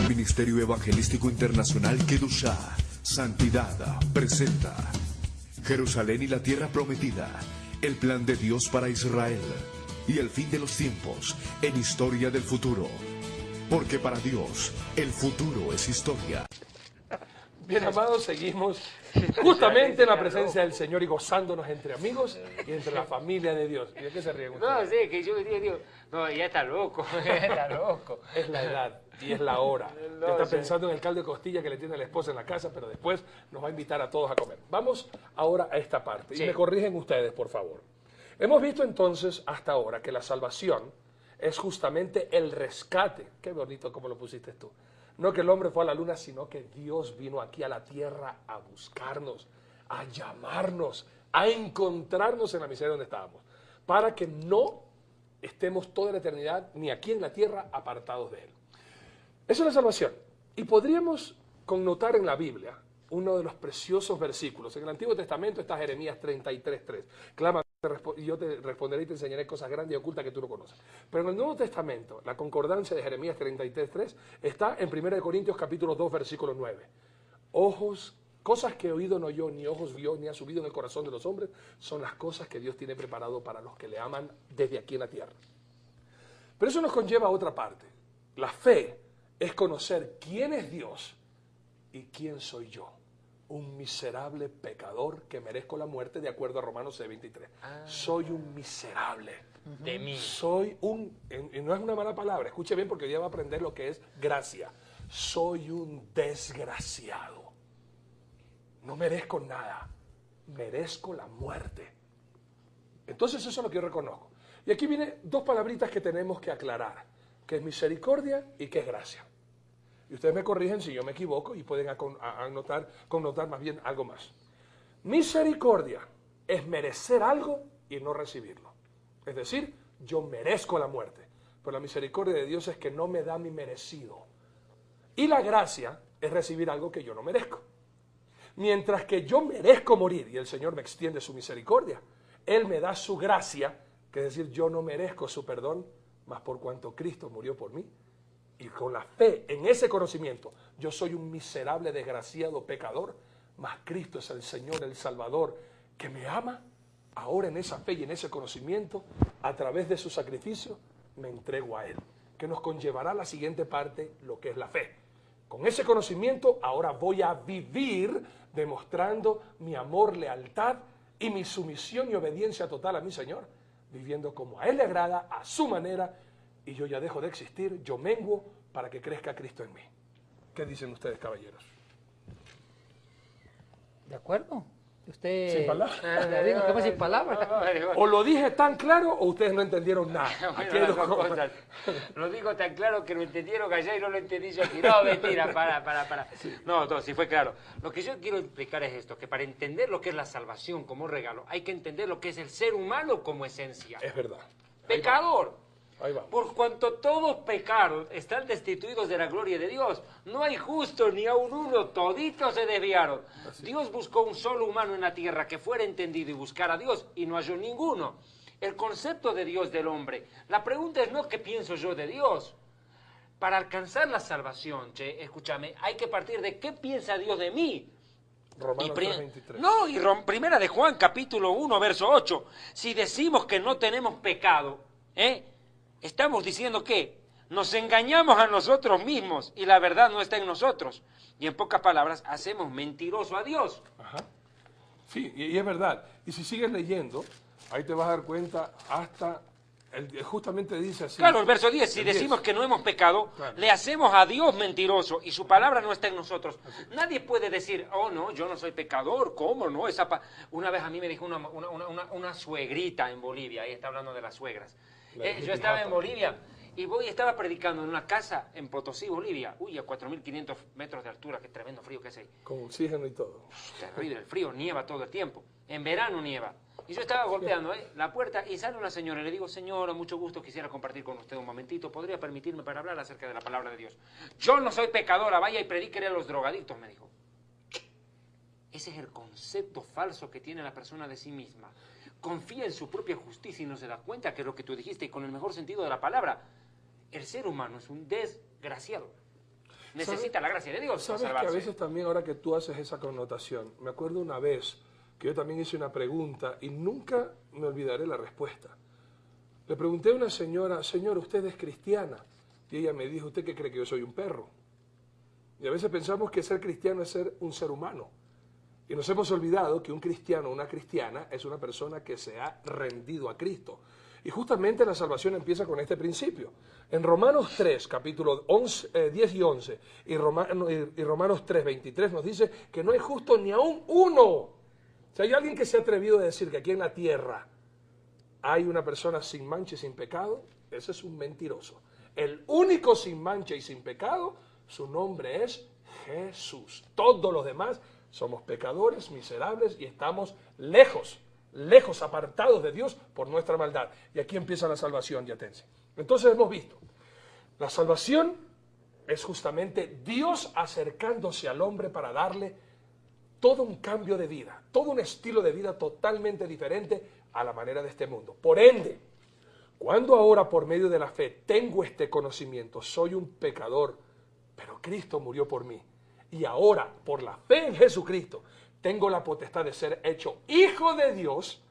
Ministerio Evangelístico Internacional Kedushá, Santidad, presenta Jerusalén y la Tierra Prometida, el plan de Dios para Israel y el fin de los tiempos en Historia del Futuro. Porque para Dios, el futuro es historia. Bien, amados, seguimos justamente en la presencia del Señor y gozándonos entre amigos y entre la familia de Dios. ¿Y de qué se ríen ustedes? No, sí, que yo digo, no, ya está loco, ya está loco. Es la edad y es la hora. No, Ya está sí. pensando en el caldo de costilla que le tiene la esposa en la casa, pero después nos va a invitar a todos a comer. Vamos ahora a esta parte. Sí. Y me corrigen ustedes, por favor. Hemos visto entonces hasta ahora que la salvación es justamente el rescate. Qué bonito como lo pusiste tú. No que el hombre fue a la luna, sino que Dios vino aquí a la tierra a buscarnos, a llamarnos, a encontrarnos en la miseria donde estábamos, para que no estemos toda la eternidad ni aquí en la tierra apartados de Él. Eso es la salvación. Y podríamos connotar en la Biblia uno de los preciosos versículos. En el Antiguo Testamento está Jeremías 33:3. Clama y yo te responderé y te enseñaré cosas grandes y ocultas que tú no conoces. Pero en el Nuevo Testamento, la concordancia de Jeremías 33:3 está en 1 Corintios capítulo 2, versículo 9. Cosas que oído no oyó, ni ojos vio, ni ha subido en el corazón de los hombres, son las cosas que Dios tiene preparado para los que le aman desde aquí en la tierra. Pero eso nos conlleva a otra parte. La fe es conocer quién es Dios y quién soy yo. un miserable pecador que merezco la muerte de acuerdo a Romanos 6:23. Soy un miserable. De mí. Soy un, y no es una mala palabra, escuche bien porque hoy día va a aprender lo que es gracia. Soy un desgraciado. No merezco nada, merezco la muerte. Entonces eso es lo que yo reconozco. Y aquí vienen dos palabritas que tenemos que aclarar, que es misericordia y que es gracia. Y ustedes me corrigen si yo me equivoco y pueden connotar más bien algo más. Misericordia es merecer algo y no recibirlo. Es decir, yo merezco la muerte, pero la misericordia de Dios es que no me da mi merecido. Y la gracia es recibir algo que yo no merezco. Mientras que yo merezco morir y el Señor me extiende su misericordia, Él me da su gracia, que es decir, yo no merezco su perdón, mas por cuanto Cristo murió por mí. Y con la fe en ese conocimiento, yo soy un miserable, desgraciado pecador, mas Cristo es el Señor, el Salvador, que me ama. Ahora en esa fe y en ese conocimiento, a través de su sacrificio, me entrego a Él, que nos conllevará a la siguiente parte, lo que es la fe. Con ese conocimiento, ahora voy a vivir demostrando mi amor, lealtad y mi sumisión y obediencia total a mi Señor, viviendo como a Él le agrada, a su manera, y yo ya dejo de existir, yo menguo para que crezca Cristo en mí. ¿Qué dicen ustedes, caballeros? ¿De acuerdo? Usted... Sin palabras. Le digo que sin palabras. ¿O lo dije tan claro o ustedes no entendieron nada? Aquí hay Bueno, dos las dos cosas. cosas. Lo digo tan claro que lo entendieron allá y no lo entendí yo aquí. No, mentira, para. No, sí fue claro. Lo que yo quiero explicar es esto, que para entender lo que es la salvación como regalo, hay que entender lo que es el ser humano como esencia. Es verdad. Pecador. Ahí vamos. Por cuanto todos pecaron, están destituidos de la gloria de Dios. No hay justo ni aun uno, toditos se desviaron. Dios buscó un solo humano en la tierra que fuera entendido y buscara a Dios, y no halló ninguno. El concepto de Dios del hombre. La pregunta es no qué pienso yo de Dios. Para alcanzar la salvación, escúchame, hay que partir de qué piensa Dios de mí. Romanos 3:23. No, y primera de Juan, capítulo 1, verso 8. Si decimos que no tenemos pecado, estamos diciendo que nos engañamos a nosotros mismos y la verdad no está en nosotros. Y en pocas palabras, hacemos mentiroso a Dios. Ajá. Sí, y es verdad. Y si sigues leyendo, ahí te vas a dar cuenta hasta, justamente dice así. Claro, el verso 10, si El decimos 10. que no hemos pecado, Claro. le hacemos a Dios mentiroso y su palabra no está en nosotros. Nadie puede decir, oh no, yo no soy pecador, ¿cómo no? Una vez a mí me dijo una suegrita en Bolivia, ahí está hablando de las suegras. Yo estaba en Bolivia y estaba predicando en una casa en Potosí, Bolivia, a 4.500 metros de altura, qué tremendo frío que es ahí. Con oxígeno y todo. Terrible, el frío, nieva todo el tiempo. En verano nieva. Y yo estaba golpeando la puerta y sale una señora y le digo, señora, mucho gusto, quisiera compartir con usted un momentito. ¿Podría permitirme para hablar acerca de la palabra de Dios? Yo no soy pecadora, vaya y predíquele a los drogadictos, me dijo. Ese es el concepto falso que tiene la persona de sí misma. Confía en su propia justicia y no se da cuenta que es lo que tú dijiste, y con el mejor sentido de la palabra, el ser humano es un desgraciado. Necesita la gracia de Dios para ¿Sabes que a salvarse. veces también ahora que tú haces esa connotación, me acuerdo una vez que yo también hice una pregunta y nunca me olvidaré la respuesta. Le pregunté a una señora, señora, ¿usted es cristiana? Y ella me dijo, ¿usted qué cree que yo soy un perro? Y a veces pensamos que ser cristiano es ser un ser humano. Y nos hemos olvidado que un cristiano o una cristiana es una persona que se ha rendido a Cristo. Y justamente la salvación empieza con este principio. En Romanos 3, capítulo 10 y 11, y Romanos 3, 23 nos dice que no hay justo ni aún uno. Si hay alguien que se ha atrevido a decir que aquí en la tierra hay una persona sin mancha y sin pecado, ese es un mentiroso. El único sin mancha y sin pecado, su nombre es Jesús. Todos los demás somos pecadores, miserables y estamos lejos, apartados de Dios por nuestra maldad. Y aquí empieza la salvación, yatense. Entonces hemos visto, la salvación es justamente Dios acercándose al hombre para darle todo un cambio de vida, todo un estilo de vida totalmente diferente a la manera de este mundo. Por ende, cuando ahora por medio de la fe tengo este conocimiento, soy un pecador, pero Cristo murió por mí. Y ahora, por la fe en Jesucristo, tengo la potestad de ser hecho hijo de Dios.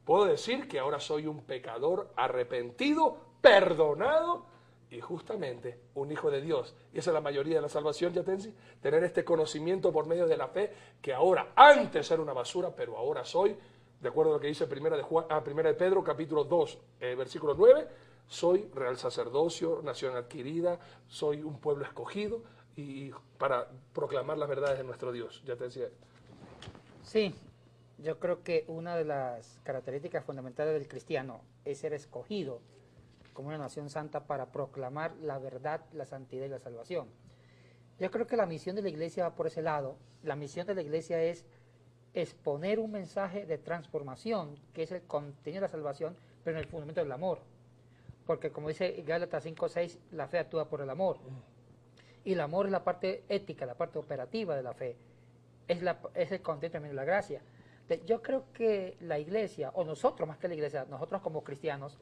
Puedo decir que ahora soy un pecador arrepentido, perdonado y justamente un hijo de Dios. Y esa es la mayoría de la salvación, Yatensi. Tener este conocimiento por medio de la fe, que ahora, antes era una basura, pero ahora soy, de acuerdo a lo que dice primera de Pedro, capítulo 2, versículo 9, soy real sacerdocio, nación adquirida, soy un pueblo escogido, y para proclamar las verdades de nuestro Dios. Yatensi. Sí, yo creo que una de las características fundamentales del cristiano es ser escogido como una nación santa para proclamar la verdad, la santidad y la salvación. Yo creo que la misión de la iglesia va por ese lado. La misión de la iglesia es exponer un mensaje de transformación, que es el contenido de la salvación, pero en el fundamento del amor. Porque como dice Gálatas 5:6, la fe actúa por el amor. Y el amor es la parte ética, la parte operativa de la fe. Es el contenido también de la gracia. Yo creo que la iglesia, o nosotros más que la iglesia, nosotros como cristianos,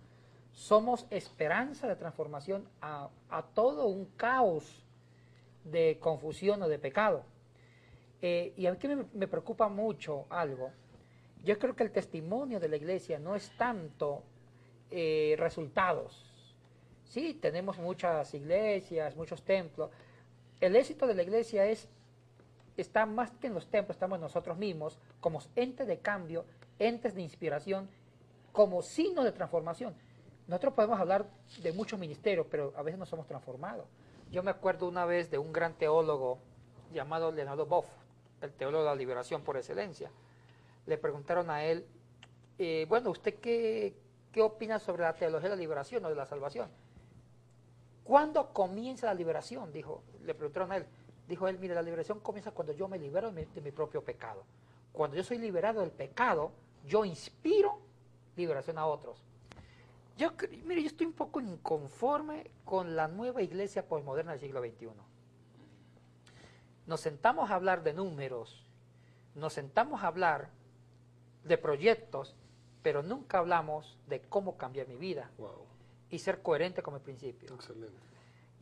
somos esperanza de transformación a todo un caos de confusión o de pecado. Y a mí que me preocupa mucho algo. Yo creo que el testimonio de la iglesia no es tanto resultados. Sí, tenemos muchas iglesias, muchos templos. El éxito de la iglesia está más que en los templos, estamos en nosotros mismos, como entes de cambio, entes de inspiración, como signos de transformación. Nosotros podemos hablar de muchos ministerios, pero a veces no somos transformados. Yo me acuerdo una vez de un gran teólogo llamado Leonardo Boff, el teólogo de la liberación por excelencia. Le preguntaron a él, bueno, ¿usted qué opina sobre la teología de la liberación o de la salvación? ¿Cuándo comienza la liberación? Le preguntaron a él. Dijo él, mire, la liberación comienza cuando yo me libero de mi propio pecado. Cuando yo soy liberado del pecado, yo inspiro liberación a otros. Yo estoy un poco inconforme con la nueva iglesia posmoderna del siglo XXI. Nos sentamos a hablar de números, nos sentamos a hablar de proyectos, pero nunca hablamos de cómo cambiar mi vida. Wow. Y ser coherente con el principio. Excelente.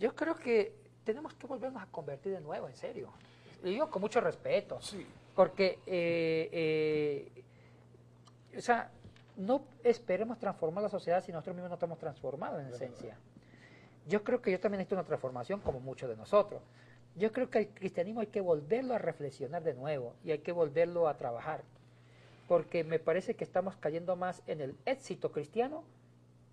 Yo creo que tenemos que volvernos a convertir de nuevo, en serio. Lo digo con mucho respeto. Sí. Porque, no esperemos transformar la sociedad si nosotros mismos no estamos transformados en esencia. Yo creo que yo también necesito una transformación como muchos de nosotros. Yo creo que el cristianismo hay que volverlo a reflexionar de nuevo y hay que volverlo a trabajar. Porque me parece que estamos cayendo más en el éxito cristiano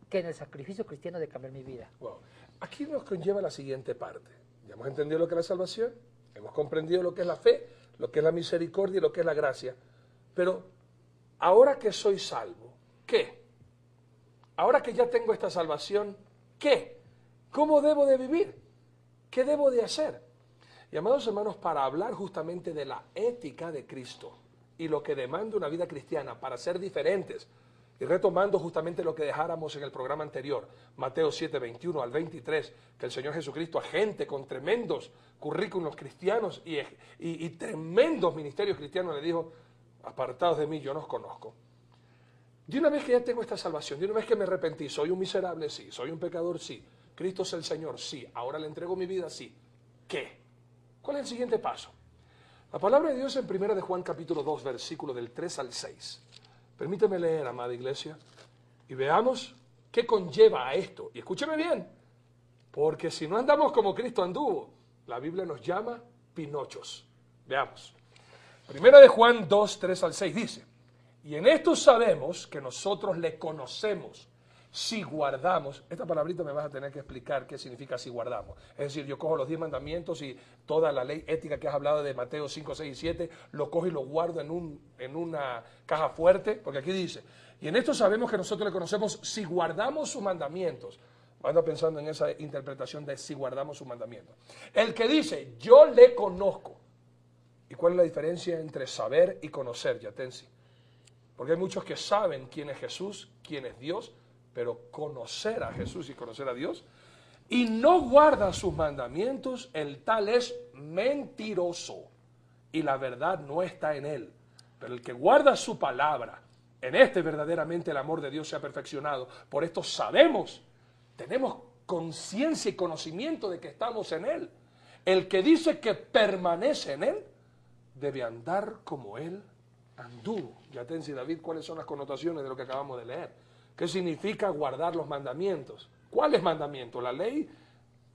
que en el sacrificio cristiano de cambiar mi vida. Wow. Aquí nos conlleva la siguiente parte. Ya hemos entendido lo que es la salvación, hemos comprendido lo que es la fe, lo que es la misericordia y lo que es la gracia. Pero ahora que soy salvo, ¿qué? Ahora que ya tengo esta salvación, ¿qué? ¿Cómo debo de vivir? ¿Qué debo de hacer? Y amados hermanos, para hablar justamente de la ética de Cristo y lo que demanda una vida cristiana para ser diferentes, y retomando justamente lo que dejáramos en el programa anterior, Mateo 7, 21 al 23, que el Señor Jesucristo a gente con tremendos currículos cristianos y tremendos ministerios cristianos le dijo, apartados de mí, yo no os conozco. De una vez que ya tengo esta salvación, de una vez que me arrepentí, soy un miserable, sí, soy un pecador, sí, Cristo es el Señor, sí, ahora le entrego mi vida, sí. ¿Qué? ¿Cuál es el siguiente paso? La palabra de Dios en 1 de Juan capítulo 2, versículo del 3 al 6. Permíteme leer, amada iglesia, y veamos qué conlleva a esto. Y escúcheme bien, porque si no andamos como Cristo anduvo, la Biblia nos llama pinochos. Veamos. 1 de Juan 2, 3 al 6 dice, y en esto sabemos que nosotros le conocemos si guardamos, esta palabrita me vas a tener que explicar qué significa si guardamos. Es decir, yo cojo los 10 mandamientos y toda la ley ética que has hablado de Mateo 5, 6 y 7, lo cojo y lo guardo en una caja fuerte, porque aquí dice, y en esto sabemos que nosotros le conocemos si guardamos sus mandamientos. Ando pensando en esa interpretación de si guardamos sus mandamientos. El que dice, yo le conozco. ¿Y cuál es la diferencia entre saber y conocer, Yatensi? Porque hay muchos que saben quién es Jesús, quién es Dios, pero conocer a Jesús y conocer a Dios, y no guarda sus mandamientos, el tal es mentiroso, y la verdad no está en él. Pero el que guarda su palabra, en este verdaderamente el amor de Dios se ha perfeccionado. Por esto sabemos, tenemos conciencia y conocimiento de que estamos en él. El que dice que permanece en él, debe andar como él anduvo. Ya te decía David, ¿cuáles son las connotaciones de lo que acabamos de leer? ¿Qué significa guardar los mandamientos? ¿Cuáles mandamientos? La ley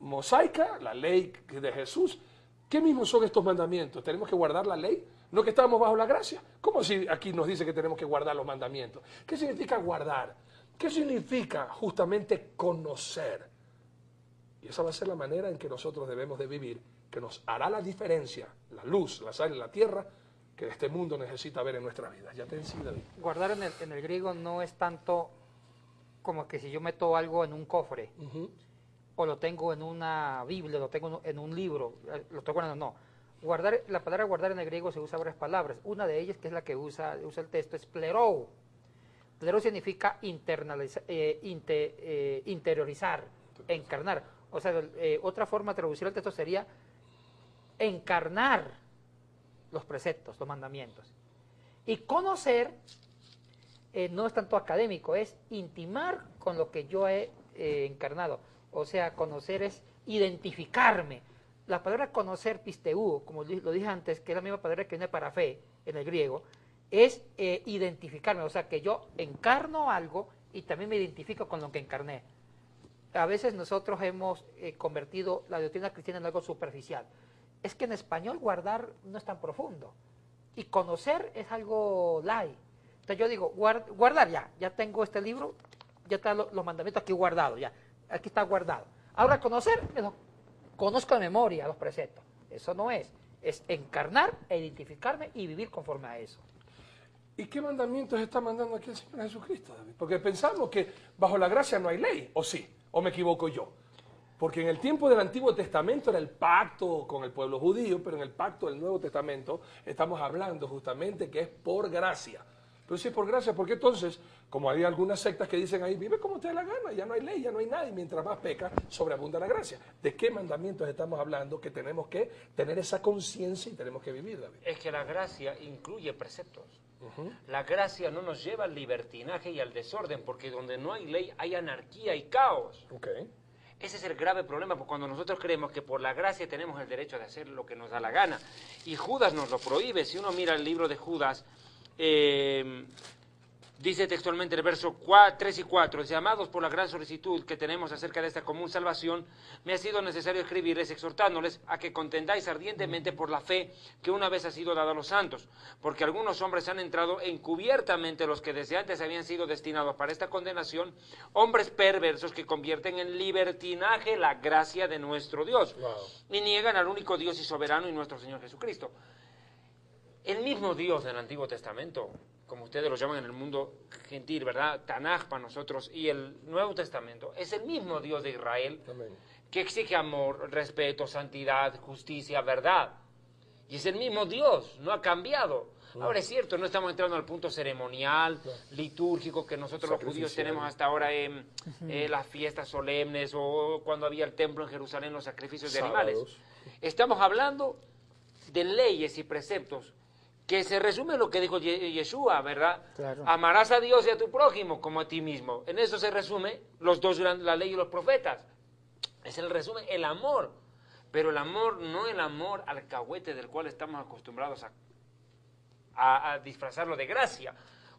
mosaica, la ley de Jesús. ¿Qué mismos son estos mandamientos? ¿Tenemos que guardar la ley? ¿No que estamos bajo la gracia? ¿Cómo si aquí nos dice que tenemos que guardar los mandamientos? ¿Qué significa guardar? ¿Qué significa justamente conocer? Y esa va a ser la manera en que nosotros debemos de vivir, que nos hará la diferencia, la luz, la sal y la tierra, que este mundo necesita ver en nuestra vida. Ya te decía, David. Guardar en el griego no es tanto como que si yo meto algo en un cofre, o lo tengo en una Biblia, lo tengo en un libro, lo estoy guardando, no. Guardar, la palabra guardar en el griego se usa varias palabras. Una de ellas, que es la que usa el texto, es plerou. Plerou significa interiorizar, encarnar. O sea, otra forma de traducir el texto sería encarnar los preceptos, los mandamientos. Y conocer no es tanto académico, es intimar con lo que yo he encarnado. O sea, conocer es identificarme. La palabra conocer, pisteu, como lo dije antes, que es la misma palabra que viene para fe en el griego, es identificarme. O sea, que yo encarno algo y también me identifico con lo que encarné. A veces nosotros hemos convertido la doctrina cristiana en algo superficial. Es que en español guardar no es tan profundo. Y conocer es algo light. Entonces yo digo, guardar ya tengo este libro, ya están los mandamientos aquí guardados, ya. Aquí está guardado. Ahora conocer, conozco de memoria los preceptos. Eso no es encarnar e identificarme y vivir conforme a eso. ¿Y qué mandamientos está mandando aquí el Señor Jesucristo, David? Porque pensamos que bajo la gracia no hay ley, ¿o sí? ¿O me equivoco yo? Porque en el tiempo del Antiguo Testamento era el pacto con el pueblo judío, pero en el pacto del Nuevo Testamento estamos hablando justamente que es por gracia. Pero si es por gracia, ¿por qué entonces, como hay algunas sectas que dicen ahí, vive como te dé la gana, ya no hay ley, ya no hay nada, y mientras más peca, sobreabunda la gracia? ¿De qué mandamientos estamos hablando que tenemos que tener esa conciencia y tenemos que vivir, David? Es que la gracia incluye preceptos. La gracia no nos lleva al libertinaje y al desorden, porque donde no hay ley hay anarquía y caos. Ese es el grave problema, porque cuando nosotros creemos que por la gracia tenemos el derecho de hacer lo que nos da la gana, y Judas nos lo prohíbe. Si uno mira el libro de Judas, dice textualmente el verso 3 y 4, dice: amados, por la gran solicitud que tenemos acerca de esta común salvación, me ha sido necesario escribirles exhortándoles a que contendáis ardientemente por la fe que una vez ha sido dada a los santos, porque algunos hombres han entrado encubiertamente, los que desde antes habían sido destinados para esta condenación, hombres perversos que convierten en libertinaje la gracia de nuestro Dios, y niegan al único Dios y soberano y nuestro Señor Jesucristo. El mismo Dios del Antiguo Testamento, como ustedes lo llaman en el mundo gentil, ¿verdad? Tanaj para nosotros, y el Nuevo Testamento, es el mismo Dios de Israel. Amén. Que exige amor, respeto, santidad, justicia, verdad. Y es el mismo Dios, no ha cambiado. Ahora es cierto, no estamos entrando al punto ceremonial, litúrgico, que nosotros los judíos tenemos hasta ahora en las fiestas solemnes, o cuando había el templo en Jerusalén, los sacrificios de animales. Estamos hablando de leyes y preceptos que se resume en lo que dijo Yeshua, ¿verdad? Claro. Amarás a Dios y a tu prójimo como a ti mismo. En eso se resume los dos, la ley y los profetas. Es el resumen, el amor. Pero el amor, no el amor alcahuete del cual estamos acostumbrados a disfrazarlo de gracia.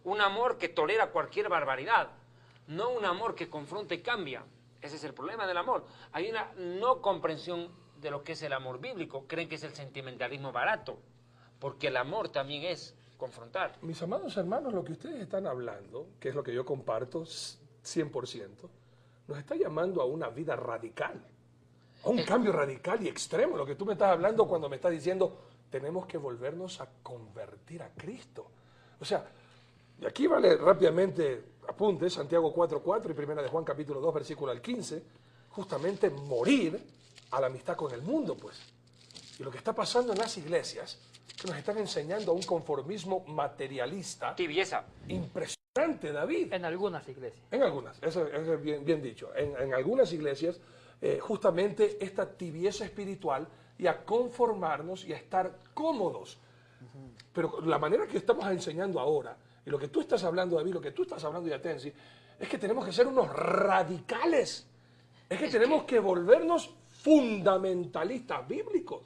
Un amor que tolera cualquier barbaridad. No un amor que confronta y cambia. Ese es el problema del amor. Hay una no comprensión de lo que es el amor bíblico. Creen que es el sentimentalismo barato. Porque el amor también es confrontar. Mis amados hermanos, lo que ustedes están hablando, que es lo que yo comparto 100%, nos está llamando a una vida radical, a un cambio radical y extremo. Lo que tú me estás hablando cuando me estás diciendo, tenemos que volvernos a convertir a Cristo. O sea, y aquí vale rápidamente, apunte, Santiago 4:4 y 1 de Juan capítulo 2, versículo al 15, justamente morir a la amistad con el mundo, pues. Y lo que está pasando en las iglesias, que nos están enseñando a un conformismo materialista. Tibieza. Impresionante, David. En algunas iglesias. En algunas, eso es bien dicho. En algunas iglesias, justamente esta tibieza espiritual y a conformarnos y a estar cómodos. Pero la manera que estamos enseñando ahora, y lo que tú estás hablando, David, lo que tú estás hablando, Yatensi, es que tenemos que ser unos radicales. Es que tenemos que volvernos fundamentalistas bíblicos.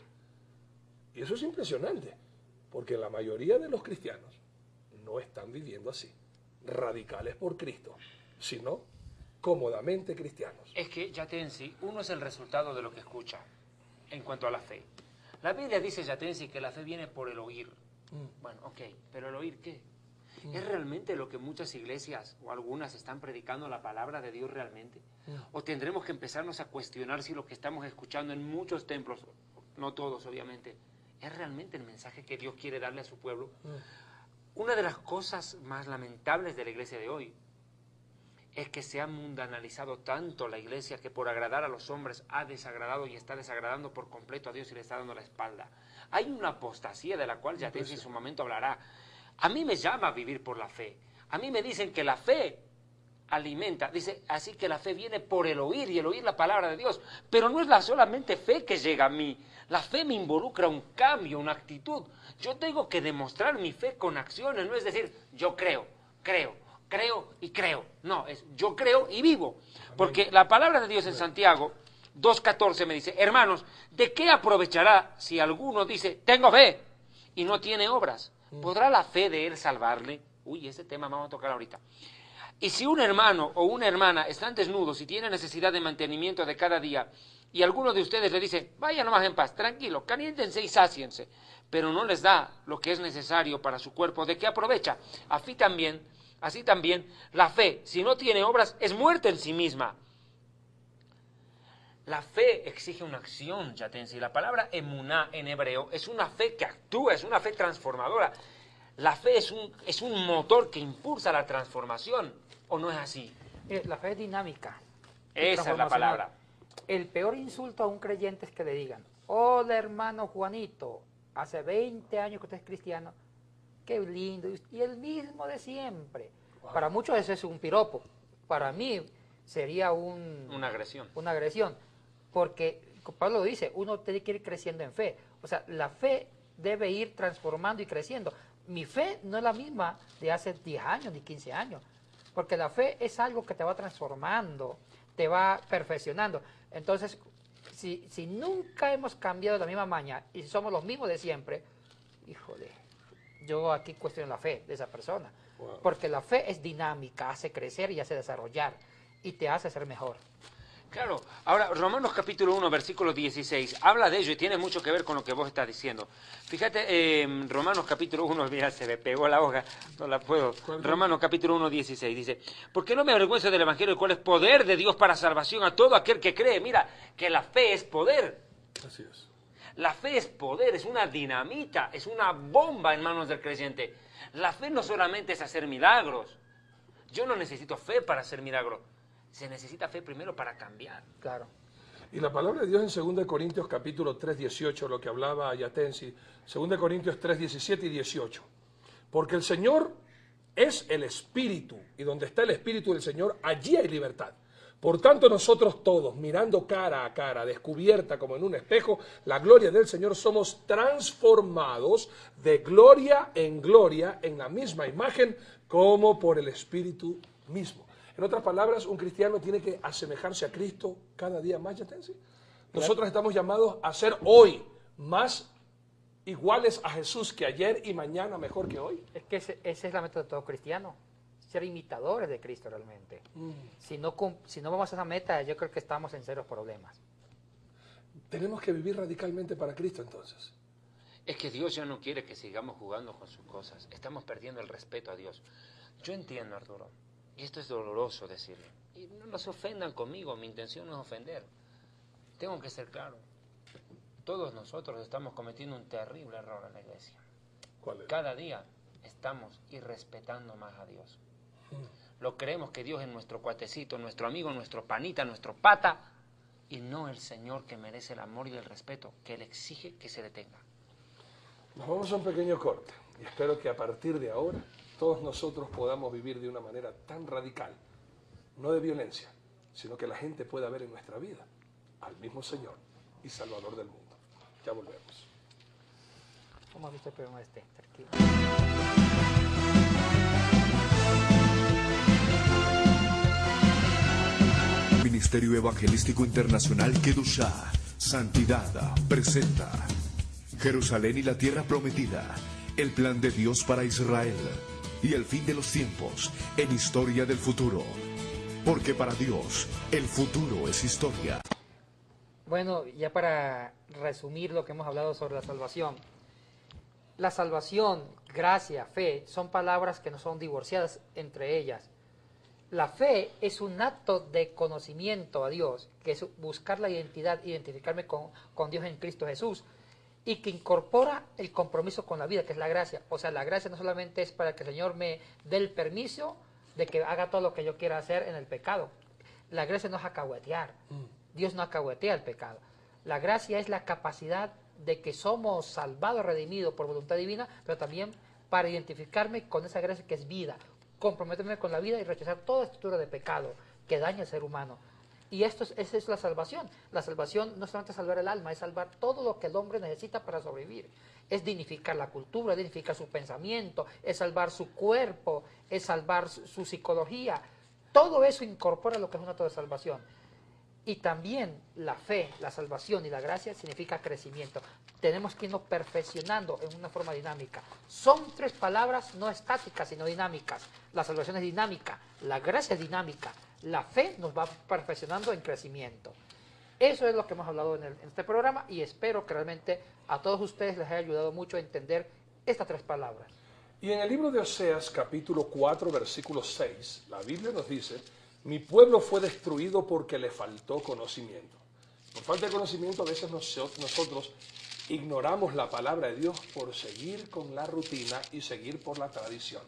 Y eso es impresionante, porque la mayoría de los cristianos no están viviendo así, radicales por Cristo, sino cómodamente cristianos. Es que, Yatensi, uno es el resultado de lo que escucha en cuanto a la fe. La Biblia dice, Yatensi, que la fe viene por el oír. Bueno, ok, pero ¿el oír qué? ¿Es realmente lo que muchas iglesias o algunas están predicando la palabra de Dios realmente? ¿O tendremos que empezarnos a cuestionar si lo que estamos escuchando en muchos templos, no todos obviamente, es realmente el mensaje que Dios quiere darle a su pueblo? Una de las cosas más lamentables de la iglesia de hoy es que se ha mundanalizado tanto la iglesia que por agradar a los hombres ha desagradado y está desagradando por completo a Dios y le está dando la espalda. Hay una apostasía de la cual Yatensi en su momento hablará. A mí me llama a vivir por la fe. A mí me dicen que la fe alimenta. Dice, así que la fe viene por el oír y el oír la palabra de Dios. Pero no es la solamente fe que llega a mí. La fe me involucra un cambio, una actitud. Yo tengo que demostrar mi fe con acciones. No es decir, yo creo y creo. No, es yo creo y vivo. Porque la palabra de Dios en Santiago 2:14 me dice, hermanos, ¿de qué aprovechará si alguno dice, tengo fe y no tiene obras? ¿Podrá la fe de él salvarle? Uy, ese tema vamos a tocar ahorita. Y si un hermano o una hermana están desnudos y tienen necesidad de mantenimiento de cada día, y alguno de ustedes le dice, vaya nomás en paz, tranquilo, caliéntense y sáciense, pero no les da lo que es necesario para su cuerpo, ¿de qué aprovecha? Así también, la fe, si no tiene obras, es muerta en sí misma. La fe exige una acción, Yatensi. La palabra emuná en hebreo es una fe que actúa, es una fe transformadora. La fe es un motor que impulsa la transformación, ¿o no es así? La fe es dinámica. Esa es la palabra. El peor insulto a un creyente es que le digan, hola hermano Juanito, hace 20 años que usted es cristiano, qué lindo, y el mismo de siempre. Wow. Para muchos eso es un piropo, para mí sería una agresión, porque Pablo lo dice, uno tiene que ir creciendo en fe, o sea, la fe debe ir transformando y creciendo. Mi fe no es la misma de hace 10 años ni 15 años, porque la fe es algo que te va transformando, te va perfeccionando. Entonces, si nunca hemos cambiado la misma maña y somos los mismos de siempre, híjole, yo aquí cuestiono la fe de esa persona. Wow. Porque la fe es dinámica, hace crecer y hace desarrollar y te hace ser mejor. Claro. Ahora, Romanos capítulo 1, versículo 16, habla de ello y tiene mucho que ver con lo que vos estás diciendo. Fíjate, Romanos capítulo 1, mira, se me pegó la hoja, no la puedo. Romanos capítulo 1, 16, dice, porque no me avergüenzo del evangelio, el cual es poder de Dios para salvación a todo aquel que cree. Mira, que la fe es poder. Así es. La fe es poder, es una dinamita, es una bomba en manos del creyente. La fe no solamente es hacer milagros. Yo no necesito fe para hacer milagros. Se necesita fe primero para cambiar. Claro. Y la palabra de Dios en 2 Corintios capítulo 3, 18, lo que hablaba Yatensi, 2 Corintios 3, 17 y 18. Porque el Señor es el Espíritu, y donde está el Espíritu del Señor, allí hay libertad. Por tanto, nosotros todos, mirando cara a cara, descubierta como en un espejo, la gloria del Señor, somos transformados de gloria en la misma imagen, como por el Espíritu mismo. En otras palabras, un cristiano tiene que asemejarse a Cristo cada día más, Yatensi. Nosotros estamos llamados a ser hoy más iguales a Jesús que ayer y mañana mejor que hoy. Es que esa es la meta de todo cristiano, ser imitadores de Cristo realmente. Si no vamos a esa meta, yo creo que estamos en serios problemas. Tenemos que vivir radicalmente para Cristo entonces. Es que Dios ya no quiere que sigamos jugando con sus cosas. Estamos perdiendo el respeto a Dios. Yo entiendo, Arturo. Y esto es doloroso decirlo. Y no se ofendan conmigo, mi intención no es ofender. Tengo que ser claro. Todos nosotros estamos cometiendo un terrible error en la iglesia. ¿Cuál es? Cada día estamos irrespetando más a Dios. Lo creemos que Dios es nuestro cuatecito, nuestro amigo, nuestro panita, nuestro pata, y no el Señor que merece el amor y el respeto que Él exige que se le tenga. Nos vamos a un pequeño corte y espero que a partir de ahora todos nosotros podamos vivir de una manera tan radical, no de violencia, sino que la gente pueda ver en nuestra vida al mismo Señor y Salvador del mundo. Ya volvemos. ¿Cómo has visto el programa este? Tranquilo. Ministerio Evangelístico Internacional Kedushá, Santidad, presenta Jerusalén y la Tierra Prometida, el plan de Dios para Israel y el fin de los tiempos en Historia del Futuro. porque para Dios el futuro es historia. Bueno, ya para resumir lo que hemos hablado sobre la salvación, gracia, fe, son palabras que no son divorciadas entre ellas. La fe es un acto de conocimiento a Dios, que es buscar la identidad, identificarme con Dios en Cristo Jesús, y que incorpora el compromiso con la vida, que es la gracia. O sea, la gracia no solamente es para que el Señor me dé el permiso de que haga todo lo que yo quiera hacer en el pecado. La gracia no es acahuetear. Dios no acahuetea el pecado. La gracia es la capacidad de que somos salvados, redimidos por voluntad divina, pero también para identificarme con esa gracia que es vida, comprometerme con la vida y rechazar toda estructura de pecado que daña al ser humano. Y esa es la salvación. La salvación no es solamente salvar el alma, es salvar todo lo que el hombre necesita para sobrevivir. Es dignificar la cultura, es dignificar su pensamiento, es salvar su cuerpo, es salvar su psicología. Todo eso incorpora lo que es un acto de salvación. Y también la fe, la salvación y la gracia significa crecimiento. Tenemos que irnos perfeccionando en una forma dinámica. Son tres palabras no estáticas, sino dinámicas. La salvación es dinámica, la gracia es dinámica, la fe nos va perfeccionando en crecimiento. Eso es lo que hemos hablado en este programa y espero que realmente a todos ustedes les haya ayudado mucho a entender estas tres palabras. Y en el libro de Oseas, capítulo 4, versículo 6, la Biblia nos dice: mi pueblo fue destruido porque le faltó conocimiento. Por falta de conocimiento a veces nosotros ignoramos la palabra de Dios por seguir con la rutina y seguir por la tradición.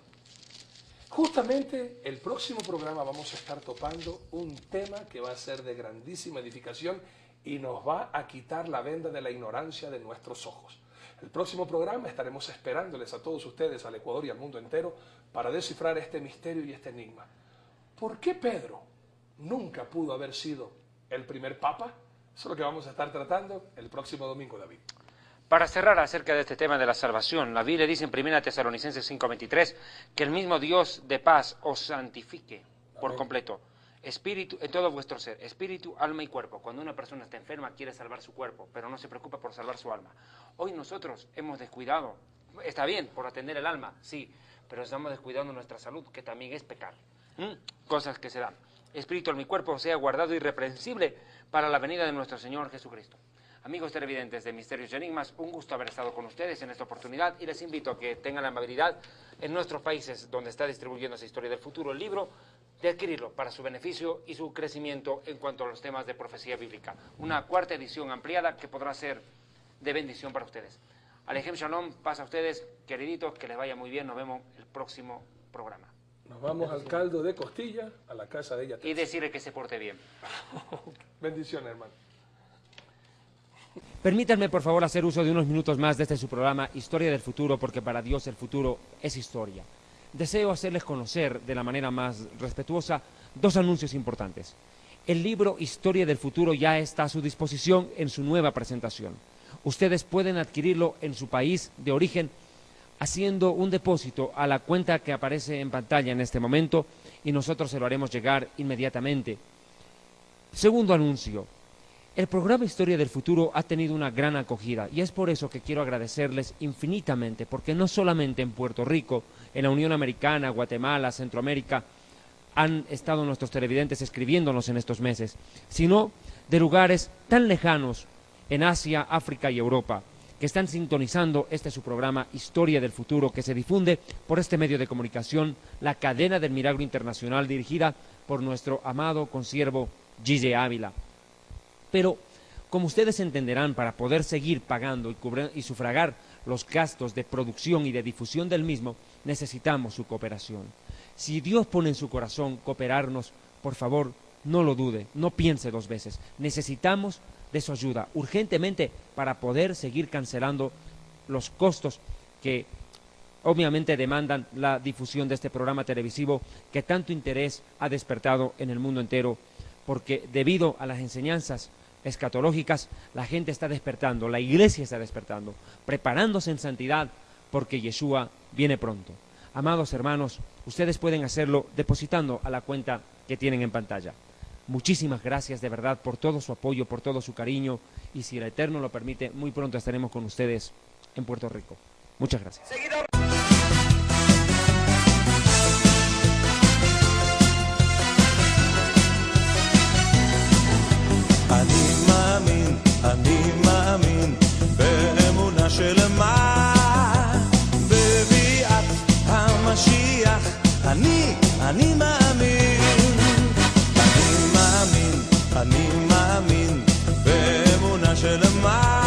Justamente el próximo programa vamos a estar topando un tema que va a ser de grandísima edificación y nos va a quitar la venda de la ignorancia de nuestros ojos. El próximo programa estaremos esperándoles a todos ustedes, al Ecuador y al mundo entero, para descifrar este misterio y este enigma. ¿Por qué Pedro nunca pudo haber sido el primer papa? Eso es lo que vamos a estar tratando el próximo domingo, David. Para cerrar acerca de este tema de la salvación, la Biblia dice en 1 Tesalonicenses 5:23 que el mismo Dios de paz os santifique por completo, espíritu, en todo vuestro ser, espíritu, alma y cuerpo. Cuando una persona está enferma quiere salvar su cuerpo, pero no se preocupa por salvar su alma. Hoy nosotros hemos descuidado, está bien, por atender el alma, sí, pero estamos descuidando nuestra salud, que también es pecar. Cosas que se dan. Espíritu, alma y cuerpo sea guardado irreprensible para la venida de nuestro Señor Jesucristo. Amigos televidentes de Misterios y Enigmas, un gusto haber estado con ustedes en esta oportunidad y les invito a que tengan la amabilidad en nuestros países donde está distribuyéndose Historia del Futuro, el libro, de adquirirlo para su beneficio y su crecimiento en cuanto a los temas de profecía bíblica. Una cuarta edición ampliada que podrá ser de bendición para ustedes. Alejem Shalom, pasa a ustedes, queriditos, que les vaya muy bien, nos vemos el próximo programa. Nos vamos al caldo de costilla, a la casa de ella. Y decirle que se porte bien. Bendiciones, hermano. Permítanme, por favor, hacer uso de unos minutos más de este su programa, Historia del Futuro, porque para Dios el futuro es historia. Deseo hacerles conocer, de la manera más respetuosa, dos anuncios importantes. El libro Historia del Futuro ya está a su disposición en su nueva presentación. Ustedes pueden adquirirlo en su país de origen haciendo un depósito a la cuenta que aparece en pantalla en este momento y nosotros se lo haremos llegar inmediatamente. Segundo anuncio. El programa Historia del Futuro ha tenido una gran acogida y es por eso que quiero agradecerles infinitamente, porque no solamente en Puerto Rico, en la Unión Americana, Guatemala, Centroamérica, han estado nuestros televidentes escribiéndonos en estos meses, sino de lugares tan lejanos en Asia, África y Europa, que están sintonizando este su programa Historia del Futuro, que se difunde por este medio de comunicación, la Cadena del Milagro Internacional, dirigida por nuestro amado consiervo Gille Ávila. Pero, como ustedes entenderán, para poder seguir pagando y sufragar los gastos de producción y de difusión del mismo, necesitamos su cooperación. Si Dios pone en su corazón cooperarnos, por favor, no lo dude, no piense dos veces. Necesitamos de su ayuda urgentemente para poder seguir cancelando los costos que obviamente demandan la difusión de este programa televisivo que tanto interés ha despertado en el mundo entero, porque debido a las enseñanzas escatológicas, la gente está despertando, la iglesia está despertando, preparándose en santidad, porque Yeshua viene pronto. Amados hermanos, ustedes pueden hacerlo depositando a la cuenta que tienen en pantalla. Muchísimas gracias de verdad por todo su apoyo, por todo su cariño, y si el Eterno lo permite, muy pronto estaremos con ustedes en Puerto Rico. Muchas gracias. מאמין באמונה שלמה בביאת המשיח. אני מאמין באמונה שלמה